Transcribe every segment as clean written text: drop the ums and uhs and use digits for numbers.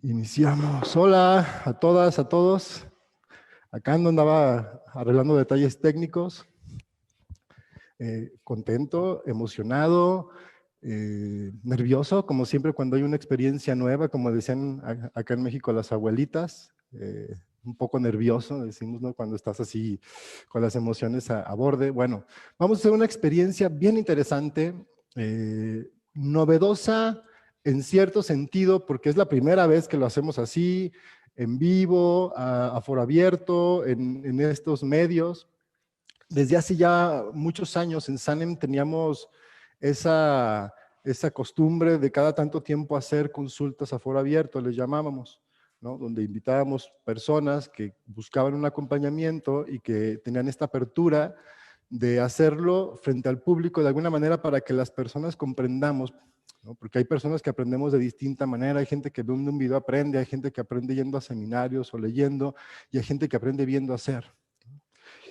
Iniciamos. Hola a todas, a todos. Acá andaba arreglando detalles técnicos. Contento, emocionado, nervioso, como siempre cuando hay una experiencia nueva, como decían acá en México las abuelitas. Un poco nervioso, decimos, ¿no? Cuando estás así con las emociones a borde. Bueno, vamos a hacer una experiencia bien interesante, novedosa en cierto sentido, porque es la primera vez que lo hacemos así, en vivo, a foro abierto, en estos medios. Desde hace ya muchos años en SANEM teníamos esa, esa costumbre de cada tanto tiempo hacer consultas a foro abierto, les llamábamos, ¿no? Donde invitábamos personas que buscaban un acompañamiento y que tenían esta apertura de hacerlo frente al público de alguna manera para que las personas comprendamos, ¿no? Porque hay personas que aprendemos de distinta manera, hay gente que viendo un video aprende, hay gente que aprende yendo a seminarios o leyendo, y hay gente que aprende viendo hacer.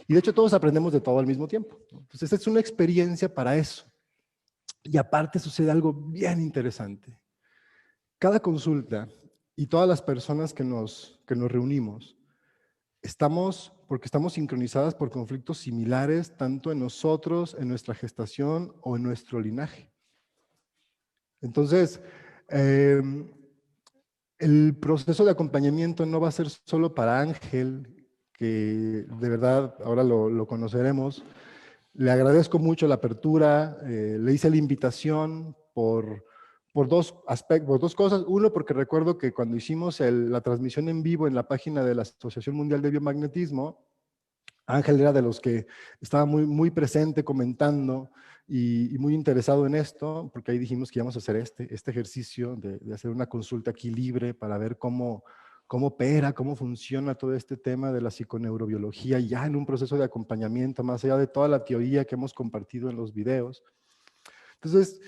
Y de hecho todos aprendemos de todo al mismo tiempo, ¿no? Entonces esta es una experiencia para eso. Y aparte sucede algo bien interesante. Cada consulta y todas las personas que nos reunimos, porque estamos sincronizadas por conflictos similares, tanto en nosotros, en nuestra gestación o en nuestro linaje. Entonces, el proceso de acompañamiento no va a ser solo para Ángel, que de verdad ahora lo conoceremos. Le agradezco mucho la apertura, le hice la invitación por dos aspectos, por dos cosas. Uno, porque recuerdo que cuando hicimos la transmisión en vivo en la página de la Asociación Mundial de Biomagnetismo, Ángel era de los que estaba muy presente comentando y muy interesado en esto, porque ahí dijimos que íbamos a hacer este ejercicio de hacer una consulta aquí libre para ver cómo opera, cómo funciona todo este tema de la psiconeurobiología ya en un proceso de acompañamiento, más allá de toda la teoría que hemos compartido en los videos. Entonces,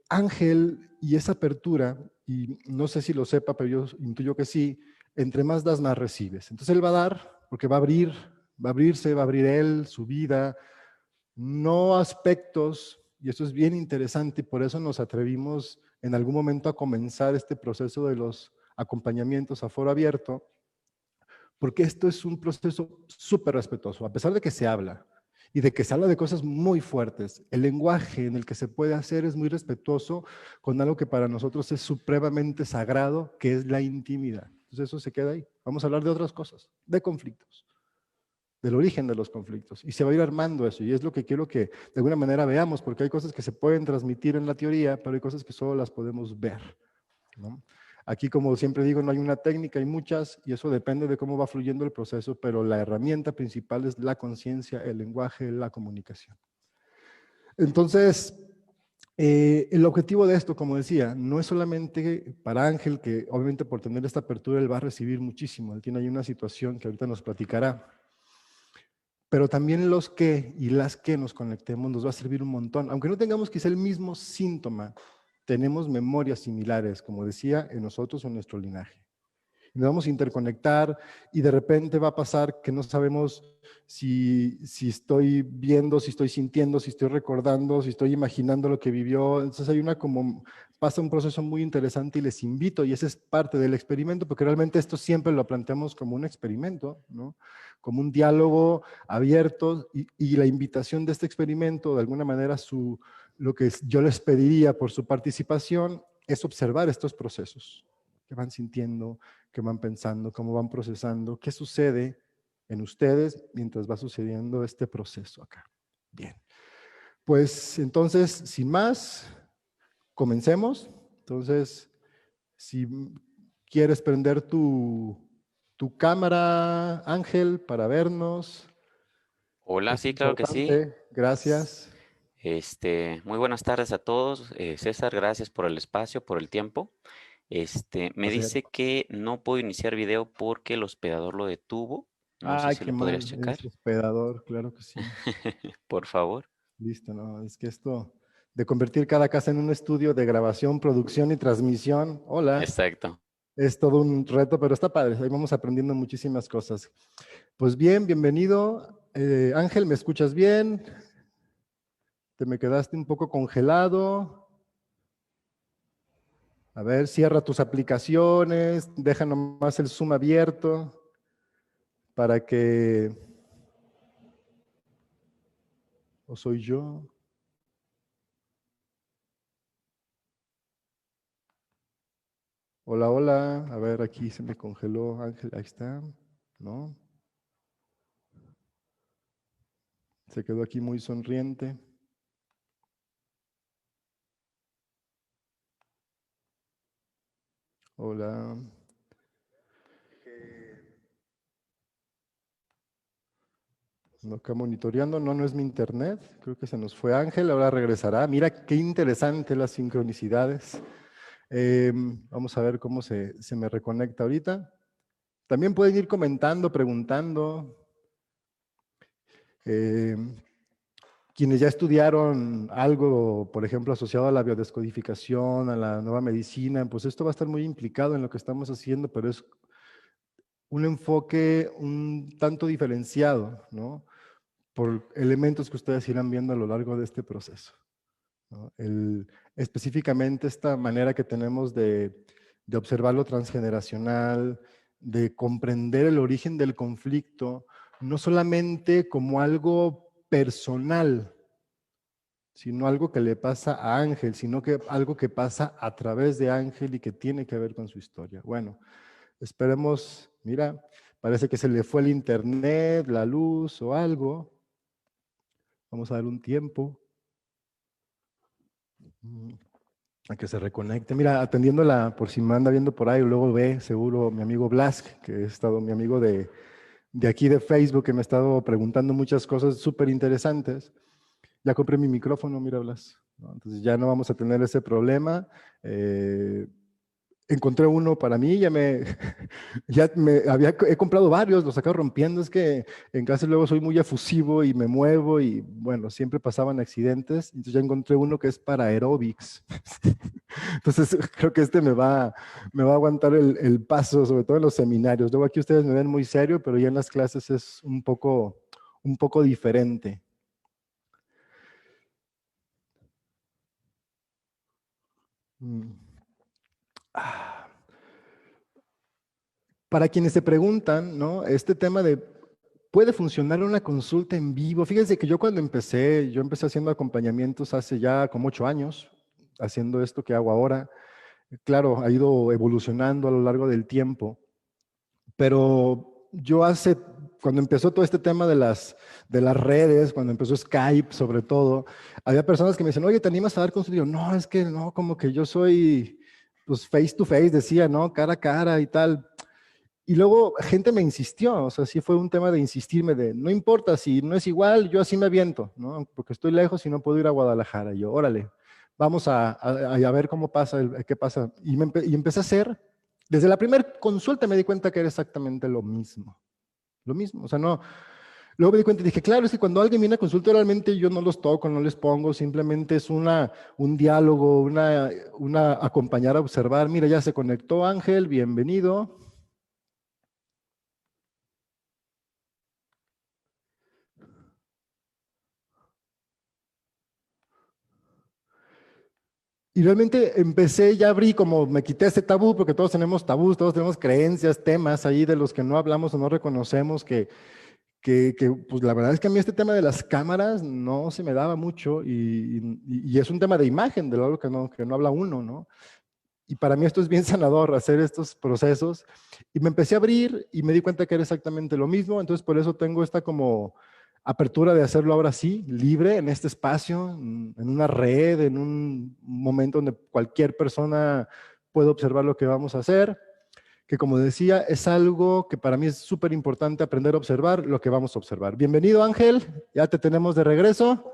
Ángel y esa apertura, y no sé si lo sepa, pero yo intuyo que sí, entre más das, más recibes. Entonces él va a dar, porque va a abrirse, va a abrir él, su vida, no aspectos, y esto es bien interesante, y por eso nos atrevimos en algún momento a comenzar este proceso de los acompañamientos a foro abierto, porque esto es un proceso súper respetuoso, a pesar de que se habla, y de que se habla de cosas muy fuertes. El lenguaje en el que se puede hacer es muy respetuoso con algo que para nosotros es supremamente sagrado, que es la intimidad. Entonces eso se queda ahí. Vamos a hablar de otras cosas, de conflictos, del origen de los conflictos. Y se va a ir armando eso, y es lo que quiero que de alguna manera veamos, porque hay cosas que se pueden transmitir en la teoría, pero hay cosas que solo las podemos ver, ¿no? Aquí, como siempre digo, no hay una técnica, hay muchas, y eso depende de cómo va fluyendo el proceso, pero la herramienta principal es la conciencia, el lenguaje, la comunicación. Entonces, el objetivo de esto, como decía, no es solamente para Ángel, que obviamente por tener esta apertura él va a recibir muchísimo, él tiene ahí una situación que ahorita nos platicará, pero también los que y las que nos conectemos nos va a servir un montón, aunque no tengamos quizá el mismo síntoma, tenemos memorias similares, como decía, en nosotros o en nuestro linaje. Nos vamos a interconectar y de repente va a pasar que no sabemos si estoy viendo, si estoy sintiendo, si estoy recordando, si estoy imaginando lo que vivió. Entonces pasa un proceso muy interesante y les invito, y ese es parte del experimento, porque realmente esto siempre lo planteamos como un experimento, ¿no? Como un diálogo abierto, y la invitación de este experimento, de alguna manera, lo que yo les pediría por su participación es observar estos procesos que van sintiendo, que van pensando, cómo van procesando, qué sucede en ustedes mientras va sucediendo este proceso acá. Bien, pues entonces, sin más, comencemos. Entonces, si quieres prender tu cámara, Ángel, para vernos, Hola, es sí, claro que sí. importante. Gracias. Muy buenas tardes a todos. César, gracias por el espacio, por el tiempo. Me Placer. dice que no puedo iniciar video porque el hospedador lo detuvo. No sé Ay, si qué lo podrías mal, checar. eres hospedador, claro que sí. Por favor. Listo, no, es que esto de convertir cada casa en un estudio de grabación, producción y transmisión, hola, Exacto. es todo un reto, pero está padre, ahí vamos aprendiendo muchísimas cosas. Pues bien, bienvenido. Ángel, ¿me escuchas bien? ¿Te me quedaste un poco congelado? A ver, cierra tus aplicaciones, deja nomás el Zoom abierto para que... ¿O soy yo? Hola, hola. A ver, aquí se me congeló Ángel. Ahí está. ¿No? Se quedó aquí muy sonriente. Hola. No, acá monitoreando, no, no es mi internet. Creo que se nos fue Ángel, ahora regresará. Mira qué interesante las sincronicidades. Vamos a ver cómo se me reconecta ahorita. También pueden ir comentando, preguntando. Eh, Quienes ya estudiaron algo, por ejemplo, asociado a la biodescodificación, a la nueva medicina, pues esto va a estar muy implicado en lo que estamos haciendo, pero es un enfoque un tanto diferenciado, ¿no? Por elementos que ustedes irán viendo a lo largo de este proceso, ¿no? Específicamente esta manera que tenemos de observar lo transgeneracional, de comprender el origen del conflicto, no solamente como algo personal, sino algo que le pasa a Ángel, sino que algo que pasa a través de Ángel y que tiene que ver con su historia. Bueno, esperemos, mira, parece que se le fue el internet, la luz o algo. Vamos a dar un tiempo a que se reconecte. Mira, atendiéndola por si me anda viendo por ahí, luego ve seguro mi amigo Blask, que ha estado mi amigo de aquí de Facebook, que me ha estado preguntando muchas cosas súper interesantes. Ya compré mi micrófono, mira Blas, ¿no? Entonces ya no vamos a tener ese problema. Encontré uno para mí, he comprado varios, los acabo rompiendo, es que en casa luego soy muy efusivo y me muevo y bueno, siempre pasaban accidentes, entonces ya encontré uno que es para aeróbics. Entonces creo que este me va a aguantar el paso, sobre todo en los seminarios. Luego aquí ustedes me ven muy serio, pero ya en las clases es un poco diferente. Para quienes se preguntan, ¿no? Este tema de, ¿puede funcionar una consulta en vivo? Fíjense que yo cuando yo empecé haciendo acompañamientos hace ya como 8 años, haciendo esto que hago ahora. Claro, ha ido evolucionando a lo largo del tiempo, pero cuando empezó todo este tema de las redes, cuando empezó Skype sobre todo, había personas que me decían, oye, ¿te animas a dar consulta? Y yo, no, es que no, como que yo soy, pues face to face, decía, ¿no? Cara a cara y tal. Y luego gente me insistió, o sea, sí fue un tema de insistirme de, no importa, si no es igual, yo así me aviento, ¿no? Porque estoy lejos y no puedo ir a Guadalajara. Y yo, órale, vamos a ver cómo pasa, qué pasa. Y empecé a hacer, desde la primera consulta me di cuenta que era exactamente lo mismo, o sea, no. Luego me di cuenta y dije, claro, es que cuando alguien viene a consulta, realmente yo no los toco, no les pongo, simplemente es un diálogo, una acompañar a observar. Mira, ya se conectó Ángel, bienvenido. Y realmente empecé, ya abrí, como me quité ese tabú, porque todos tenemos tabús, todos tenemos creencias, temas ahí de los que no hablamos o no reconocemos, pues la verdad es que a mí este tema de las cámaras no se me daba mucho y es un tema de imagen, de algo que no habla uno, ¿no? Y para mí esto es bien sanador, hacer estos procesos. Y me empecé a abrir y me di cuenta que era exactamente lo mismo, entonces por eso tengo esta como apertura de hacerlo ahora sí, libre, en este espacio, en una red, en un momento donde cualquier persona puede observar lo que vamos a hacer, que como decía, es algo que para mí es súper importante aprender a observar lo que vamos a observar. Bienvenido Ángel, ya te tenemos de regreso.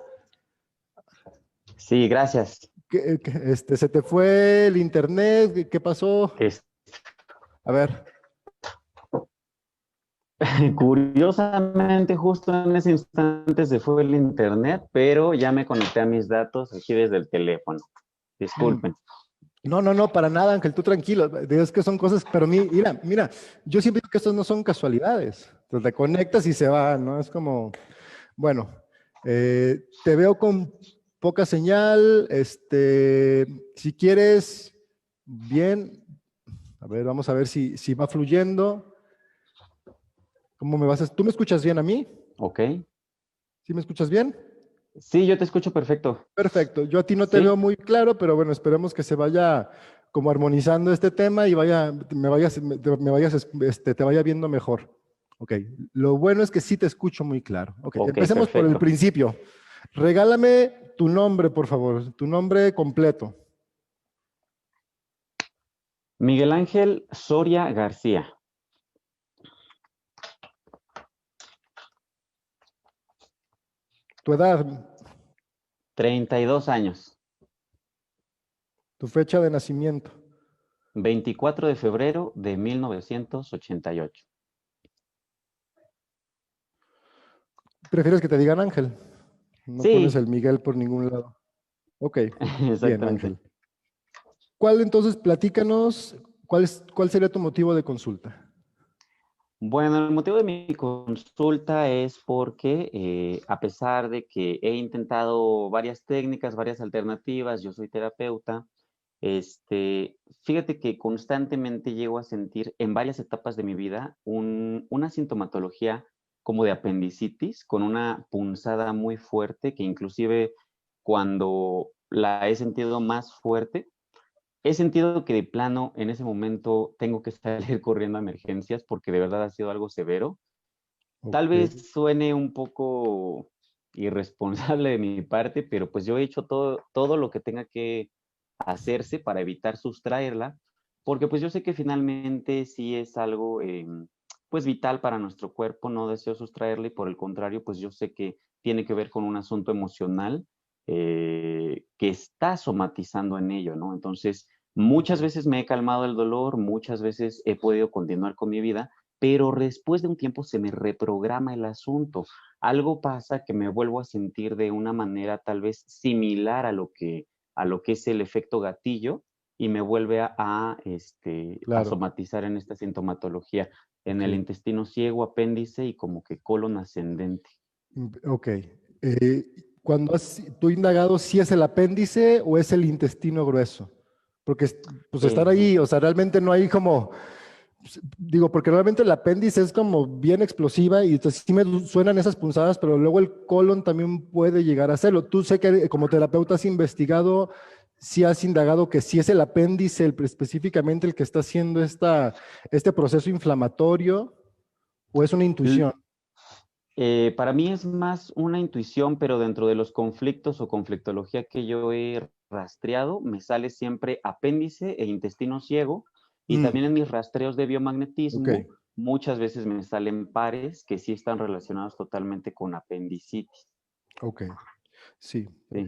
Sí, gracias. ¿Se te fue el internet? ¿Qué pasó? Es, A ver. Curiosamente, justo en ese instante se fue el internet, pero ya me conecté a mis datos aquí desde el teléfono. Disculpen. No, para nada, Ángel, tú tranquilo. Es que son cosas, pero mira, yo siempre digo que estos no son casualidades. Te conectas y se va, ¿no? Es como, bueno, te veo con poca señal. Si quieres, Bien. A ver, vamos a ver si va fluyendo. ¿Cómo me vas a...? ¿Tú me escuchas bien a mí? Ok. ¿Sí me escuchas bien? Sí, yo te escucho perfecto. Perfecto. Yo a ti no te Sí. veo muy claro, pero bueno, esperemos que se vaya como armonizando este tema y te vaya viendo mejor. Ok. Lo bueno es que sí te escucho muy claro. Ok. Ok, Empecemos por el perfecto. principio. Regálame tu nombre, por favor. Tu nombre completo. Miguel Ángel Soria García, Tu edad. 32 años, Tu fecha de nacimiento. 24 de febrero de 1988. ¿Prefieres que te digan Ángel? No pones Sí, el Miguel por ningún lado. Ok. Bien, exactamente. Ángel. ¿Cuál entonces, platícanos, cuál sería tu motivo de consulta? Bueno, el motivo de mi consulta es porque a pesar de que he intentado varias técnicas, varias alternativas, yo soy terapeuta, fíjate que constantemente llego a sentir en varias etapas de mi vida una sintomatología como de apendicitis, con una punzada muy fuerte que inclusive cuando la he sentido más fuerte, he sentido que de plano en ese momento tengo que salir corriendo a emergencias porque de verdad ha sido algo severo. Tal Ok, vez suene un poco irresponsable de mi parte, pero pues yo he hecho todo lo que tenga que hacerse para evitar sustraerla, porque pues yo sé que finalmente sí es algo pues vital para nuestro cuerpo, no deseo sustraerla y por el contrario, pues yo sé que tiene que ver con un asunto emocional que está somatizando en ello, ¿no? Entonces, muchas veces me he calmado el dolor, muchas veces he podido continuar con mi vida, pero después de un tiempo se me reprograma el asunto. Algo pasa que me vuelvo a sentir de una manera tal vez similar a lo que es el efecto gatillo y me vuelve a claro. somatizar en esta sintomatología, en Ok, el intestino ciego, apéndice y como que colon ascendente. ok. Cuando has tú indagado si es el apéndice o es el intestino grueso, porque pues están Eh, ahí, o sea, realmente no hay como, digo, porque realmente el apéndice es como bien explosiva y entonces sí me suenan esas punzadas, pero luego el colon también puede llegar a hacerlo. Tú sé que como terapeuta has investigado, si has indagado que si es el apéndice específicamente el que está haciendo este proceso inflamatorio o es una intuición. Para mí es más una intuición, pero dentro de los conflictos o conflictología que yo he rastreado, me sale siempre apéndice e intestino ciego, y Mm, también en mis rastreos de ok, biomagnetismo, muchas veces me salen pares que sí están relacionados totalmente con apendicitis. ok, sí. Sí,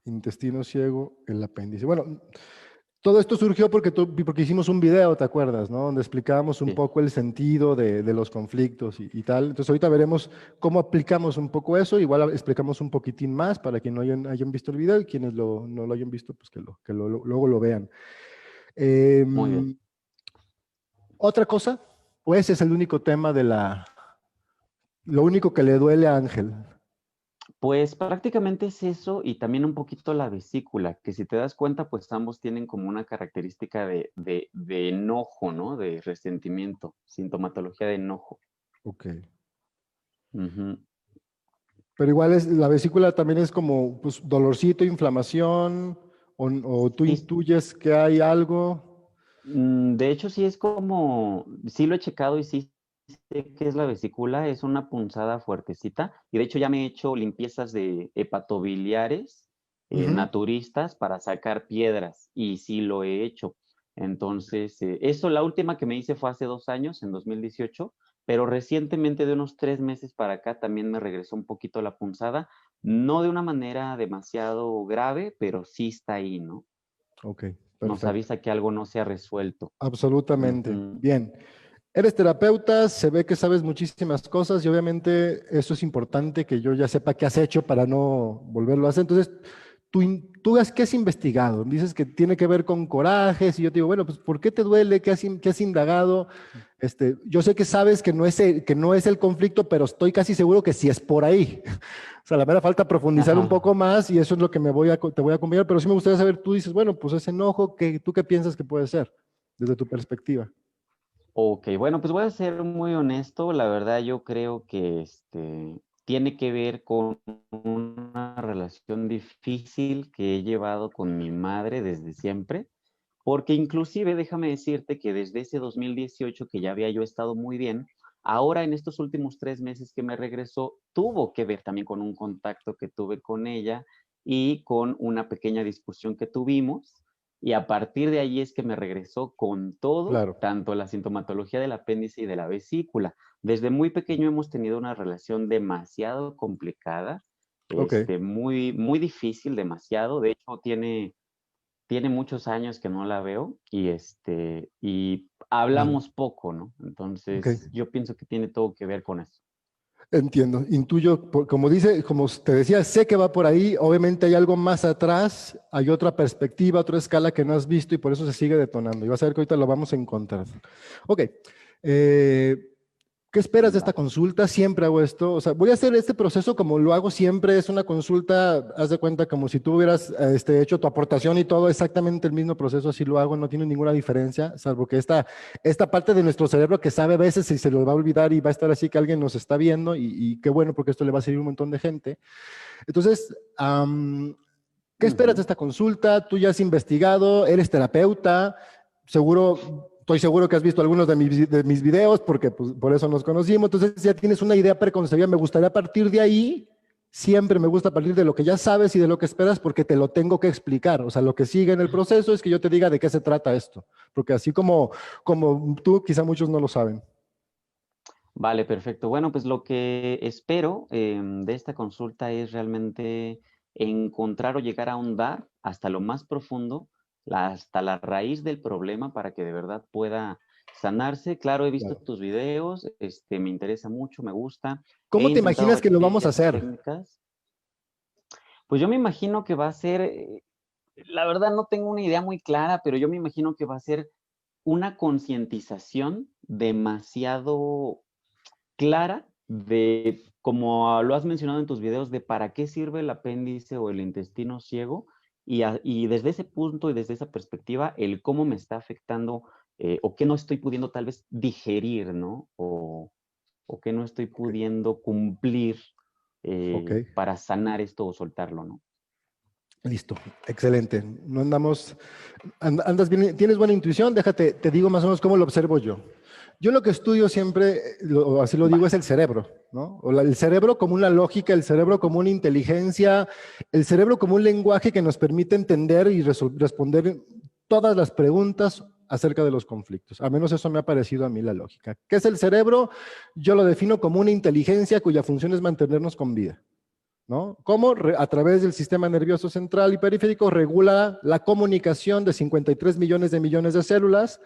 Intestino ciego, el apéndice. Bueno, todo esto surgió porque hicimos un video, ¿te acuerdas, no? Donde explicábamos un sí, poco el sentido de los conflictos y tal. Entonces ahorita veremos cómo aplicamos un poco eso. Igual explicamos un poquitín más para quienes no hayan visto el video y quienes no lo hayan visto, pues luego lo vean. muy bien. Em, Otra cosa, o ese es el único tema lo único que le duele a Ángel. Pues prácticamente es eso y también un poquito la vesícula, que si te das cuenta, pues ambos tienen como una característica de enojo, ¿no? De resentimiento, sintomatología de enojo. Ok. Ujú. Pero igual la vesícula también es como pues, dolorcito, inflamación, o tú Sí, intuyes que hay algo. de hecho sí es como, sí lo he checado y sí sé que es la vesícula, es una punzada fuertecita y de hecho ya me he hecho limpiezas de hepatobiliares Ujú. naturistas para sacar piedras y sí lo he hecho. Entonces, eso la última que me hice fue hace 2 años, en 2018, pero recientemente de unos 3 meses para acá también me regresó un poquito la punzada, no de una manera demasiado grave, pero sí está ahí, ¿no? Ok, Nos perfecto. avisa que algo no se ha resuelto. Absolutamente. Ujú. Bien. Eres terapeuta, se ve que sabes muchísimas cosas y obviamente eso es importante que yo ya sepa qué has hecho para no volverlo a hacer. Entonces, ¿qué has investigado? Dices que tiene que ver con corajes y yo te digo, bueno, pues ¿por qué te duele? ¿Qué has indagado? Yo sé que sabes que no es el conflicto, pero estoy casi seguro que sí es por ahí. O sea, la verdad falta profundizar un Ajá. poco más y eso es lo que te voy a acompañar, pero sí me gustaría saber, tú dices, bueno, pues ese enojo, ¿tú qué piensas que puede ser desde tu perspectiva? Ok, bueno, pues voy a ser muy honesto. La verdad, yo creo que tiene que ver con una relación difícil que he llevado con mi madre desde siempre, porque inclusive déjame decirte que desde ese 2018 que ya había yo estado muy bien, ahora en estos últimos 3 meses que me regresó, tuvo que ver también con un contacto que tuve con ella y con una pequeña discusión que tuvimos. Y a partir de ahí es que me regresó con todo, Claro, tanto la sintomatología del apéndice y de la vesícula. Desde muy pequeño hemos tenido una relación demasiado complicada, ok. muy, muy difícil, demasiado. De hecho, tiene muchos años que no la veo y Claro. hablamos poco, ¿no? Ok, Entonces, yo pienso que tiene todo que ver con eso. entiendo. Intuyo, como te decía, sé que va por ahí. Obviamente hay algo más atrás, hay otra perspectiva, otra escala que no has visto y por eso se sigue detonando. Y vas a ver que ahorita lo vamos a encontrar. Ok. eh, ¿Qué esperas de esta Va. consulta? Siempre hago esto. O sea, voy a hacer este proceso como lo hago siempre. Es una consulta, haz de cuenta, como si tú hubieras hecho tu aportación y todo, exactamente el mismo proceso, así lo hago, no tiene ninguna diferencia, salvo que esta parte de nuestro cerebro que sabe a veces si se lo va a olvidar y va a estar así que alguien nos está viendo y qué bueno, porque esto le va a servir a un montón de gente. Entonces, ¿qué esperas de Ujú. esta consulta? Tú ya has investigado, eres terapeuta, estoy seguro que has visto algunos de mis videos porque pues, por eso nos conocimos, entonces ya tienes una idea preconcebida. Me gustaría partir de ahí, siempre me gusta partir de lo que ya sabes y de lo que esperas porque te lo tengo que explicar. O sea, lo que sigue en el proceso es que yo te diga de qué se trata esto, porque así como tú, quizá muchos no lo saben. Vale, perfecto. Bueno, pues lo que espero de esta consulta es realmente encontrar o llegar a ahondar hasta lo más profundo, hasta la raíz del problema para que de verdad pueda sanarse. Claro, he visto Claro. tus videos, me interesa mucho, me gusta. He ¿Cómo te intentado imaginas que lo vamos a varias hacer? técnicas. Pues yo me imagino que va a ser, la verdad no tengo una idea muy clara, pero yo me imagino que va a ser una concientización demasiado clara de, como lo has mencionado en tus videos, de para qué sirve el apéndice o el intestino ciego y desde ese punto y desde esa perspectiva, el cómo me está afectando o qué no estoy pudiendo tal vez digerir, ¿no? O qué no estoy Ok. pudiendo cumplir Ok. para sanar esto o soltarlo, ¿no? Listo, excelente. No andas bien, tienes buena intuición, te digo más o menos cómo lo observo yo. Yo lo que estudio siempre, así lo Va. digo, es el cerebro, ¿no? El cerebro como una lógica, el cerebro como una inteligencia, el cerebro como un lenguaje que nos permite entender y responder todas las preguntas acerca de los conflictos. A menos eso me ha parecido a mí la lógica. ¿Qué es el cerebro? Yo lo defino como una inteligencia cuya función es mantenernos con vida. ¿No? ¿Cómo? A través del sistema nervioso central y periférico regula la comunicación de 53 millones de células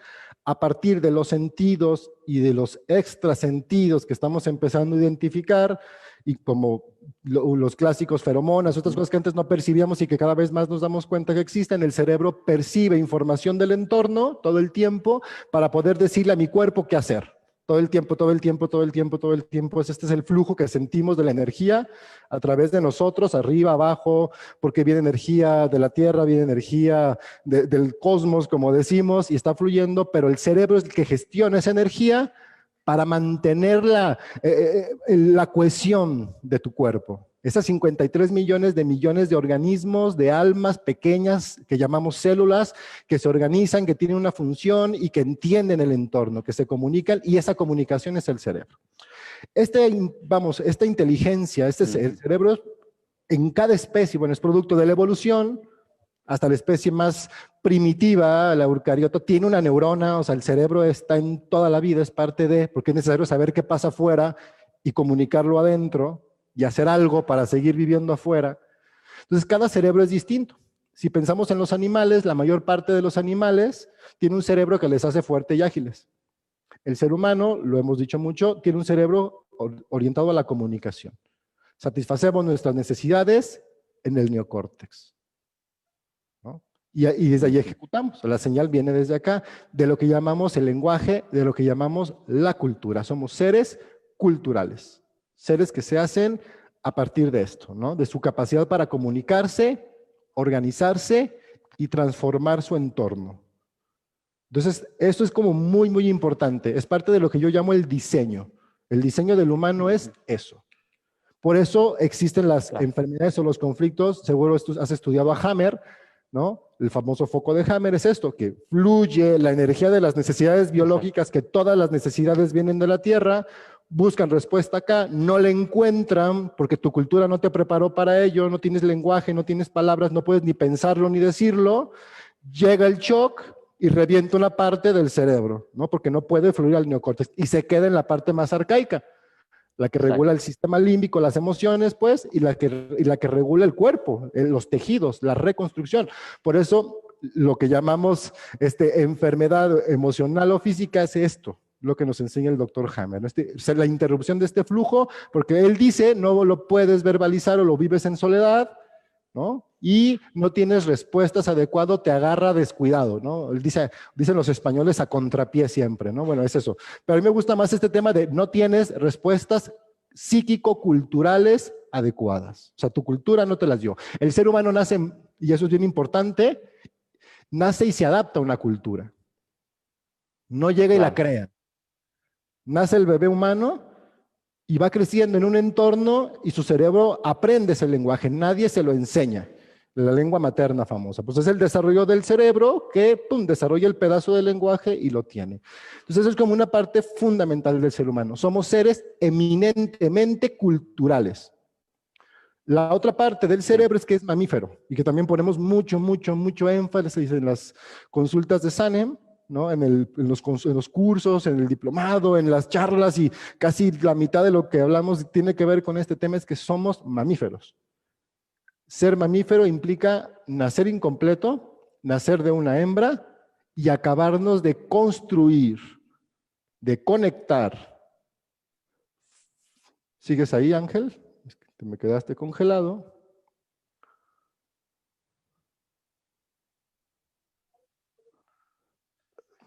a partir de los sentidos y de los extrasentidos que estamos empezando a identificar y como los clásicos feromonas, otras Ujú. cosas que antes no percibíamos y que cada vez más nos damos cuenta que existen, el cerebro percibe información del entorno todo el tiempo para poder decirle a mi cuerpo qué hacer. Todo el tiempo, todo el tiempo, todo el tiempo, todo el tiempo. Este es el flujo que sentimos de la energía a través de nosotros, arriba, abajo, porque viene energía de la Tierra, viene energía del cosmos, como decimos, y está fluyendo, pero el cerebro es el que gestiona esa energía para mantener la cohesión de tu cuerpo. Esas 53 millones de organismos, de almas pequeñas que llamamos células, que se organizan, que tienen una función y que entienden el entorno, que se comunican, y esa comunicación es el cerebro. Esta inteligencia, el Ujú. cerebro en cada especie, bueno, es producto de la evolución, hasta la especie más primitiva, la eucariota, tiene una neurona, o sea, el cerebro está en toda la vida, es parte de, porque es necesario saber qué pasa afuera y comunicarlo adentro y hacer algo para seguir viviendo afuera. Entonces, cada cerebro es distinto. Si pensamos en los animales, la mayor parte de los animales tiene un cerebro que les hace fuerte y ágiles. El ser humano, lo hemos dicho mucho, tiene un cerebro orientado a la comunicación. Satisfacemos nuestras necesidades en el neocórtex. ¿no? Y desde ahí ejecutamos. La señal viene desde acá, de lo que llamamos el lenguaje, de lo que llamamos la cultura. Somos seres culturales, seres que se hacen a partir de esto, ¿no? De su capacidad para comunicarse, organizarse y transformar su entorno. Entonces, esto es como muy, muy importante. Es parte de lo que yo llamo el diseño. El diseño del humano es eso. Por eso existen las enfermedades o los conflictos. Seguro has estudiado a Hammer, ¿no? El famoso foco de Hammer es esto, que fluye la energía de las necesidades biológicas, que todas las necesidades vienen de la Tierra, buscan respuesta acá, no la encuentran porque tu cultura no te preparó para ello, no tienes lenguaje, no tienes palabras, no puedes ni pensarlo ni decirlo, llega el shock y revienta una parte del cerebro, ¿no? Porque no puede fluir al neocórtex y se queda en la parte más arcaica, la que regula el sistema límbico, las emociones, pues, y la que regula el cuerpo, los tejidos, la reconstrucción. Por eso, lo que llamamos enfermedad emocional o física es esto, lo que nos enseña el doctor Hammer, ¿no? La interrupción de este flujo, porque él dice, no lo puedes verbalizar o lo vives en soledad, ¿no? Y no tienes respuestas adecuadas, te agarra descuidado, ¿no? Dicen los españoles a contrapié siempre, ¿no? Bueno, es eso. Pero a mí me gusta más este tema de no tienes respuestas psíquico-culturales adecuadas. O sea, tu cultura no te las dio. El ser humano nace, y eso es bien importante, nace y se adapta a una cultura. No llega y la crea. Nace el bebé humano y va creciendo en un entorno y su cerebro aprende ese lenguaje. Nadie se lo enseña. La lengua materna famosa. Pues es el desarrollo del cerebro que, pum, desarrolla el pedazo del lenguaje y lo tiene. Entonces eso es como una parte fundamental del ser humano. Somos seres eminentemente culturales. La otra parte del cerebro es que es mamífero y que también ponemos mucho énfasis en las consultas de Sanem, ¿no? En los cursos, en el diplomado, en las charlas, y casi la mitad de lo que hablamos tiene que ver con este tema, es que somos mamíferos. Ser mamífero implica nacer incompleto, nacer de una hembra y acabarnos de construir, de conectar. ¿Sigues ahí, Ángel? Te me quedaste congelado.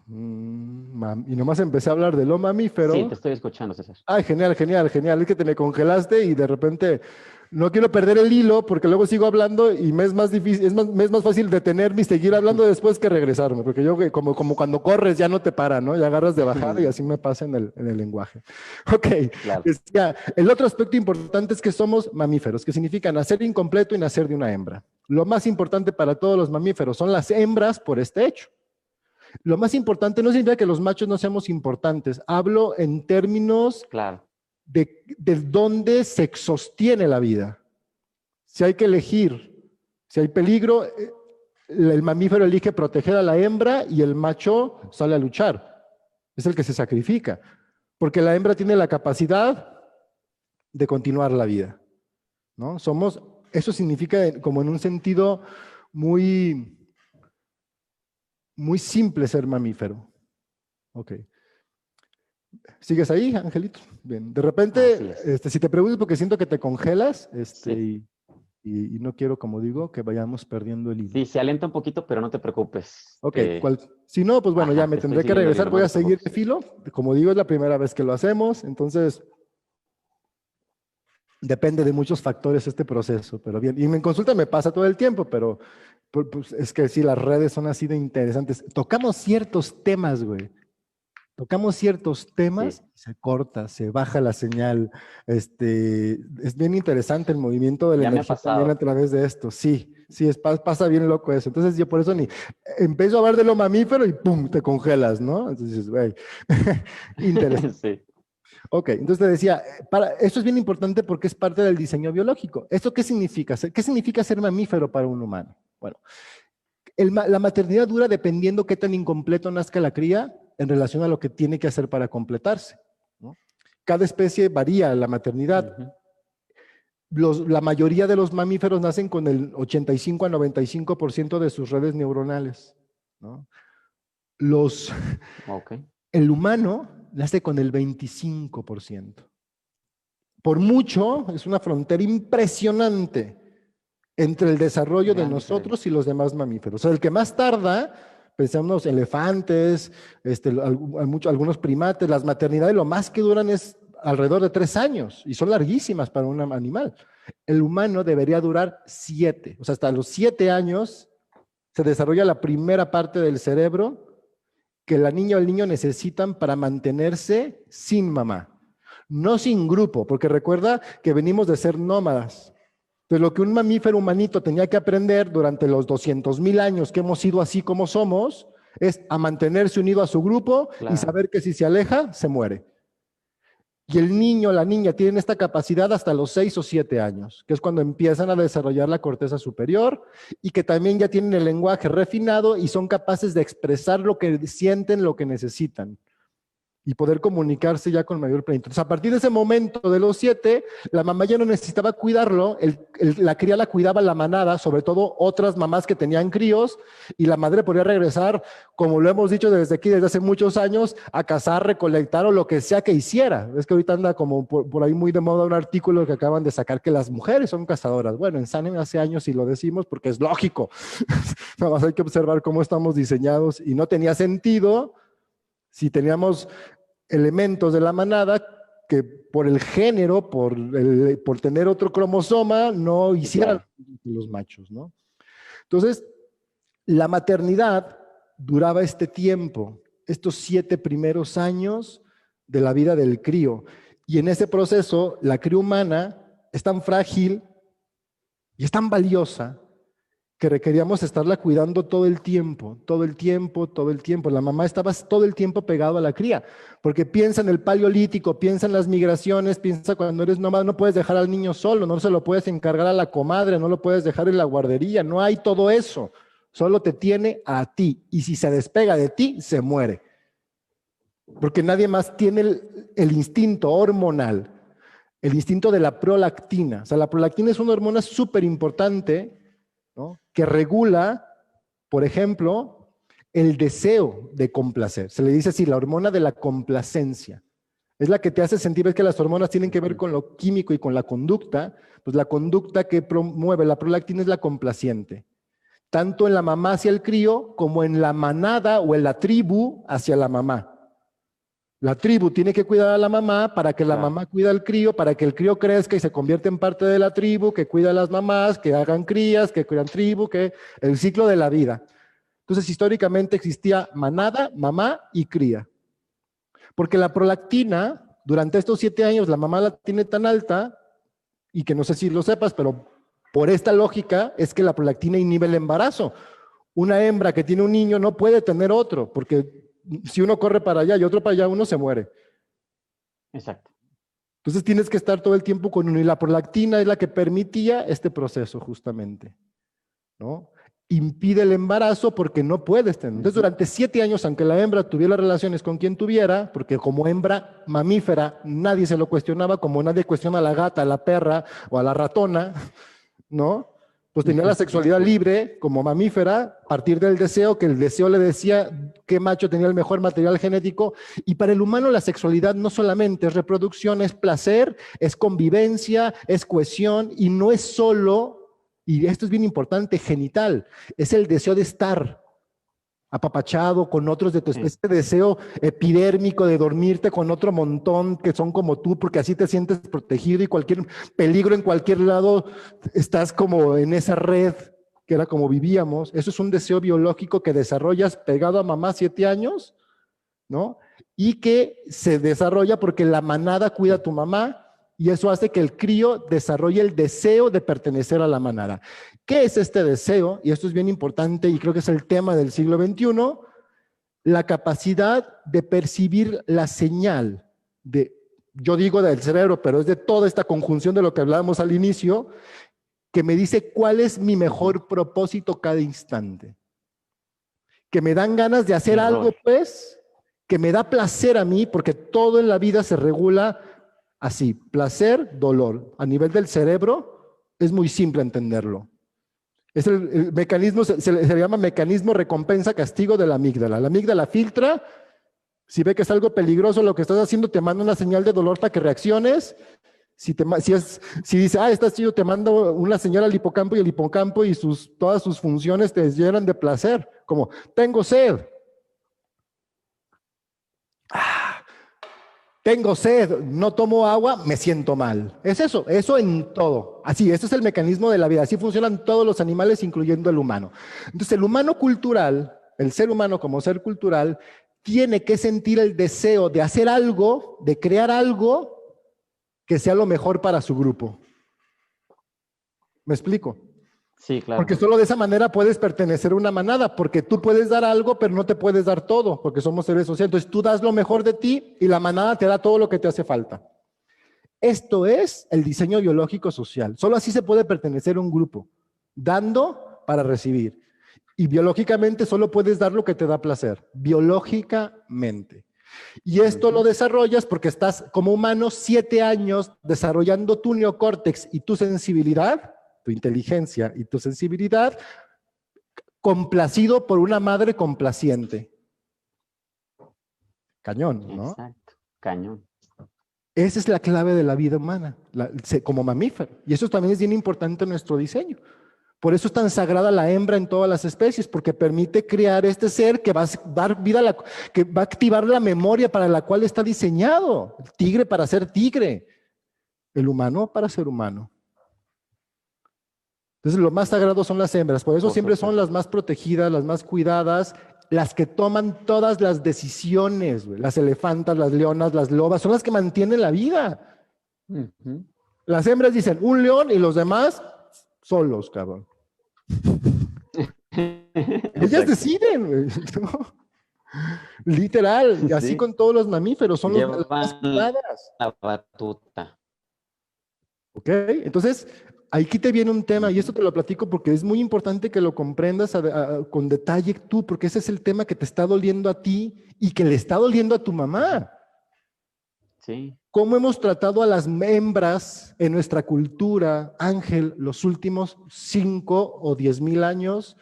Y nomás empecé a hablar de lo mamífero. Sí, te estoy escuchando, César. Ay, genial. Es que te me congelaste y de repente no quiero perder el hilo porque luego sigo hablando y me es más difícil, me es más fácil detenerme y seguir hablando después que regresarme, porque yo como cuando corres ya no te para, ¿no? Ya agarras de bajada y así me pasa en el lenguaje. Ok, claro. El otro aspecto importante es que somos mamíferos, que significa nacer incompleto y nacer de una hembra. Lo más importante para todos los mamíferos son las hembras por este hecho. Lo más importante no significa que los machos no seamos importantes. Hablo en términos de dónde se sostiene la vida. Si hay que elegir, si hay peligro, el mamífero elige proteger a la hembra y el macho sale a luchar. Es el que se sacrifica. Porque la hembra tiene la capacidad de continuar la vida, ¿no? Eso significa, como en un sentido muy simple, ser mamífero. Ok. ¿Sigues ahí, Angelito? Bien. De repente, si te pregunto, porque siento que te congelas, y no quiero, como digo, que vayamos perdiendo el hilo. Sí, se alenta un poquito, pero no te preocupes. Ok, si no, pues bueno, ya me tendré que regresar. Voy a seguir de filo. Como digo, es la primera vez que lo hacemos, entonces depende de muchos factores este proceso, pero bien. Y en consulta me pasa todo el tiempo, pero pues, es que sí, las redes son así de interesantes. Tocamos ciertos temas, güey. Tocamos ciertos temas, se corta, se baja la señal. Es bien interesante el movimiento de la energía también a través de esto. Sí, pasa bien loco eso. Entonces yo por eso empiezo a hablar de lo mamífero y ¡pum! Te congelas, ¿no? Entonces dices, güey, interesante. Sí. Ok, entonces te decía, esto es bien importante porque es parte del diseño biológico. ¿Esto qué significa? ¿Qué significa ser mamífero para un humano? Bueno, la maternidad dura dependiendo qué tan incompleto nazca la cría en relación a lo que tiene que hacer para completarse, ¿no? Cada especie varía la maternidad. La mayoría de los mamíferos nacen con el 85 a 95% de sus redes neuronales, ¿no? El humano nace con el 25%. Por mucho, es una frontera impresionante. entre el desarrollo de Gran nosotros y los demás mamíferos. O sea, el que más tarda, pensamos elefantes, algunos primates, las maternidades, lo más que duran es alrededor de 3 años y son larguísimas para un animal. El humano debería durar 7, o sea, hasta los 7 años se desarrolla la primera parte del cerebro que la niña o el niño necesitan para mantenerse sin mamá. No sin grupo, porque recuerda que venimos de ser nómadas. Entonces, lo que un mamífero humanito tenía que aprender durante los 200,000 años que hemos sido así como somos, es a mantenerse unido a su grupo y saber que si se aleja, se muere. Y el niño o la niña tienen esta capacidad hasta los 6 o 7 años, que es cuando empiezan a desarrollar la corteza superior y que también ya tienen el lenguaje refinado y son capaces de expresar lo que sienten, lo que necesitan y poder comunicarse ya con mayor plenitud. Entonces, a partir de ese momento de los 7, la mamá ya no necesitaba cuidarlo, la cría la cuidaba la manada, sobre todo otras mamás que tenían críos, y la madre podía regresar, como lo hemos dicho desde aquí, desde hace muchos años, a cazar, recolectar o lo que sea que hiciera. Es que ahorita anda como por ahí muy de moda un artículo que acaban de sacar que las mujeres son cazadoras. Bueno, en Sanem hace años y lo decimos porque es lógico. Nada más hay que observar cómo estamos diseñados y no tenía sentido si teníamos elementos de la manada que por el género, por tener otro cromosoma, no hicieran los machos, ¿no? Entonces, la maternidad duraba este tiempo, estos 7 primeros años de la vida del crío. Y en ese proceso, la cría humana es tan frágil y es tan valiosa que requeríamos estarla cuidando todo el tiempo, todo el tiempo, todo el tiempo. La mamá estaba todo el tiempo pegado a la cría, porque piensa en el paleolítico, piensa en las migraciones, piensa cuando eres nómada, no puedes dejar al niño solo, no se lo puedes encargar a la comadre, no lo puedes dejar en la guardería, no hay todo eso, solo te tiene a ti, y si se despega de ti, se muere. Porque nadie más tiene el instinto hormonal, el instinto de la prolactina. O sea, la prolactina es una hormona súper importante, ¿no?, que regula, por ejemplo, el deseo de complacer. Se le dice así, la hormona de la complacencia. Es la que te hace sentir, ves que las hormonas tienen que ver con lo químico y con la conducta, pues la conducta que promueve la prolactina es la complaciente. Tanto en la mamá hacia el crío, como en la manada o en la tribu hacia la mamá. La tribu tiene que cuidar a la mamá para que la mamá cuida al crío, para que el crío crezca y se convierta en parte de la tribu, que cuida a las mamás, que hagan crías, que cuidan tribu, que el ciclo de la vida. Entonces, históricamente existía manada, mamá y cría. Porque la prolactina, durante estos 7 años, la mamá la tiene tan alta, y que no sé si lo sepas, pero por esta lógica es que la prolactina inhibe el embarazo. Una hembra que tiene un niño no puede tener otro, porque si uno corre para allá y otro para allá, uno se muere. Exacto. Entonces tienes que estar todo el tiempo con uno, y la prolactina es la que permitía este proceso justamente, ¿no? Impide el embarazo porque no puedes tener. Entonces durante 7 años, aunque la hembra tuviera relaciones con quien tuviera, porque como hembra mamífera nadie se lo cuestionaba, como nadie cuestiona a la gata, a la perra o a la ratona, ¿no? Pues tenía la sexualidad libre como mamífera a partir del deseo, que el deseo le decía qué macho tenía el mejor material genético. Y para el humano la sexualidad no solamente es reproducción, es placer, es convivencia, es cohesión, y no es solo, y esto es bien importante, genital, es el deseo de estar apapachado con otros de tu especie, este deseo epidérmico de dormirte con otro montón que son como tú, porque así te sientes protegido y cualquier peligro en cualquier lado estás como en esa red que era como vivíamos. Eso es un deseo biológico que desarrollas pegado a mamá 7 años, ¿no? Y que se desarrolla porque la manada cuida a tu mamá, y eso hace que el crío desarrolle el deseo de pertenecer a la manada. ¿Qué es este deseo? Y esto es bien importante y creo que es el tema del siglo XXI, la capacidad de percibir la señal yo digo del cerebro, pero es de toda esta conjunción de lo que hablábamos al inicio, que me dice cuál es mi mejor propósito cada instante. Que me dan ganas de hacer algo, pues, que me da placer a mí, porque todo en la vida se regula así, placer, dolor. A nivel del cerebro es muy simple entenderlo. Es el mecanismo, se le llama mecanismo recompensa-castigo de la amígdala. La amígdala filtra, si ve que es algo peligroso lo que estás haciendo, te manda una señal de dolor para que reacciones, Si dice, estás chido, te mando una señal al hipocampo y el hipocampo y todas sus funciones te llenan de placer, como tengo sed. Tengo sed, no tomo agua, me siento mal. Es eso en todo. Así, ese es el mecanismo de la vida. Así funcionan todos los animales, incluyendo el humano. Entonces, el humano cultural, el ser humano como ser cultural, tiene que sentir el deseo de hacer algo, de crear algo que sea lo mejor para su grupo. ¿Me explico? Sí, claro. Porque solo de esa manera puedes pertenecer a una manada, porque tú puedes dar algo, pero no te puedes dar todo, porque somos seres sociales. Entonces tú das lo mejor de ti y la manada te da todo lo que te hace falta. Esto es el diseño biológico social. Solo así se puede pertenecer a un grupo, dando para recibir. Y biológicamente solo puedes dar lo que te da placer, biológicamente. Y esto lo desarrollas porque estás como humano 7 años desarrollando tu neocórtex y tu sensibilidad, tu inteligencia y tu sensibilidad, complacido por una madre complaciente. Cañón, ¿no? Exacto, cañón. Esa es la clave de la vida humana, como mamífero. Y eso también es bien importante en nuestro diseño. Por eso es tan sagrada la hembra en todas las especies, porque permite crear este ser que va a dar vida, que va a activar la memoria para la cual está diseñado. El tigre para ser tigre, el humano para ser humano. Entonces, lo más sagrado son las hembras, por eso siempre son las más protegidas, las más cuidadas, las que toman todas las decisiones, güey. Las elefantas, las leonas, las lobas, son las que mantienen la vida. Las hembras dicen, un león y los demás solos, cabrón. Ellas deciden, güey, ¿no? Literal, y así Sí. con todos los mamíferos, son las más Llevan cuidadas. la batuta. ¿Ok? Entonces, aquí te viene un tema, y esto te lo platico porque es muy importante que lo comprendas con detalle tú, porque ese es el tema que te está doliendo a ti y que le está doliendo a tu mamá. Sí. ¿Cómo hemos tratado a las hembras en nuestra cultura, Ángel, los últimos 5 o 10,000 años?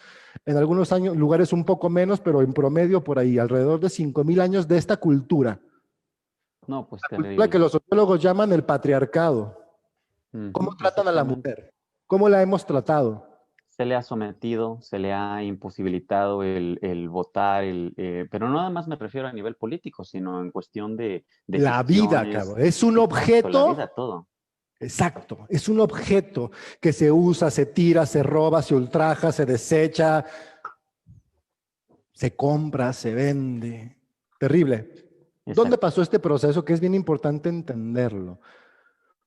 En algunos años, lugares un poco menos, pero en promedio por ahí, alrededor de 5,000 años de esta cultura. No, pues La cultura terrible. que los sociólogos llaman el patriarcado. ¿Cómo tratan a la mujer? ¿Cómo la hemos tratado? Se le ha sometido, se le ha imposibilitado el votar, pero no nada más me refiero a nivel político, sino en cuestión de La vida, decisiones. cabrón. Es un Exacto, objeto. la vida, todo. Exacto. Es un objeto que se usa, se tira, se roba, se ultraja, se desecha, se compra, se vende. Terrible. Exacto. ¿Dónde pasó este proceso? Que es bien importante entenderlo.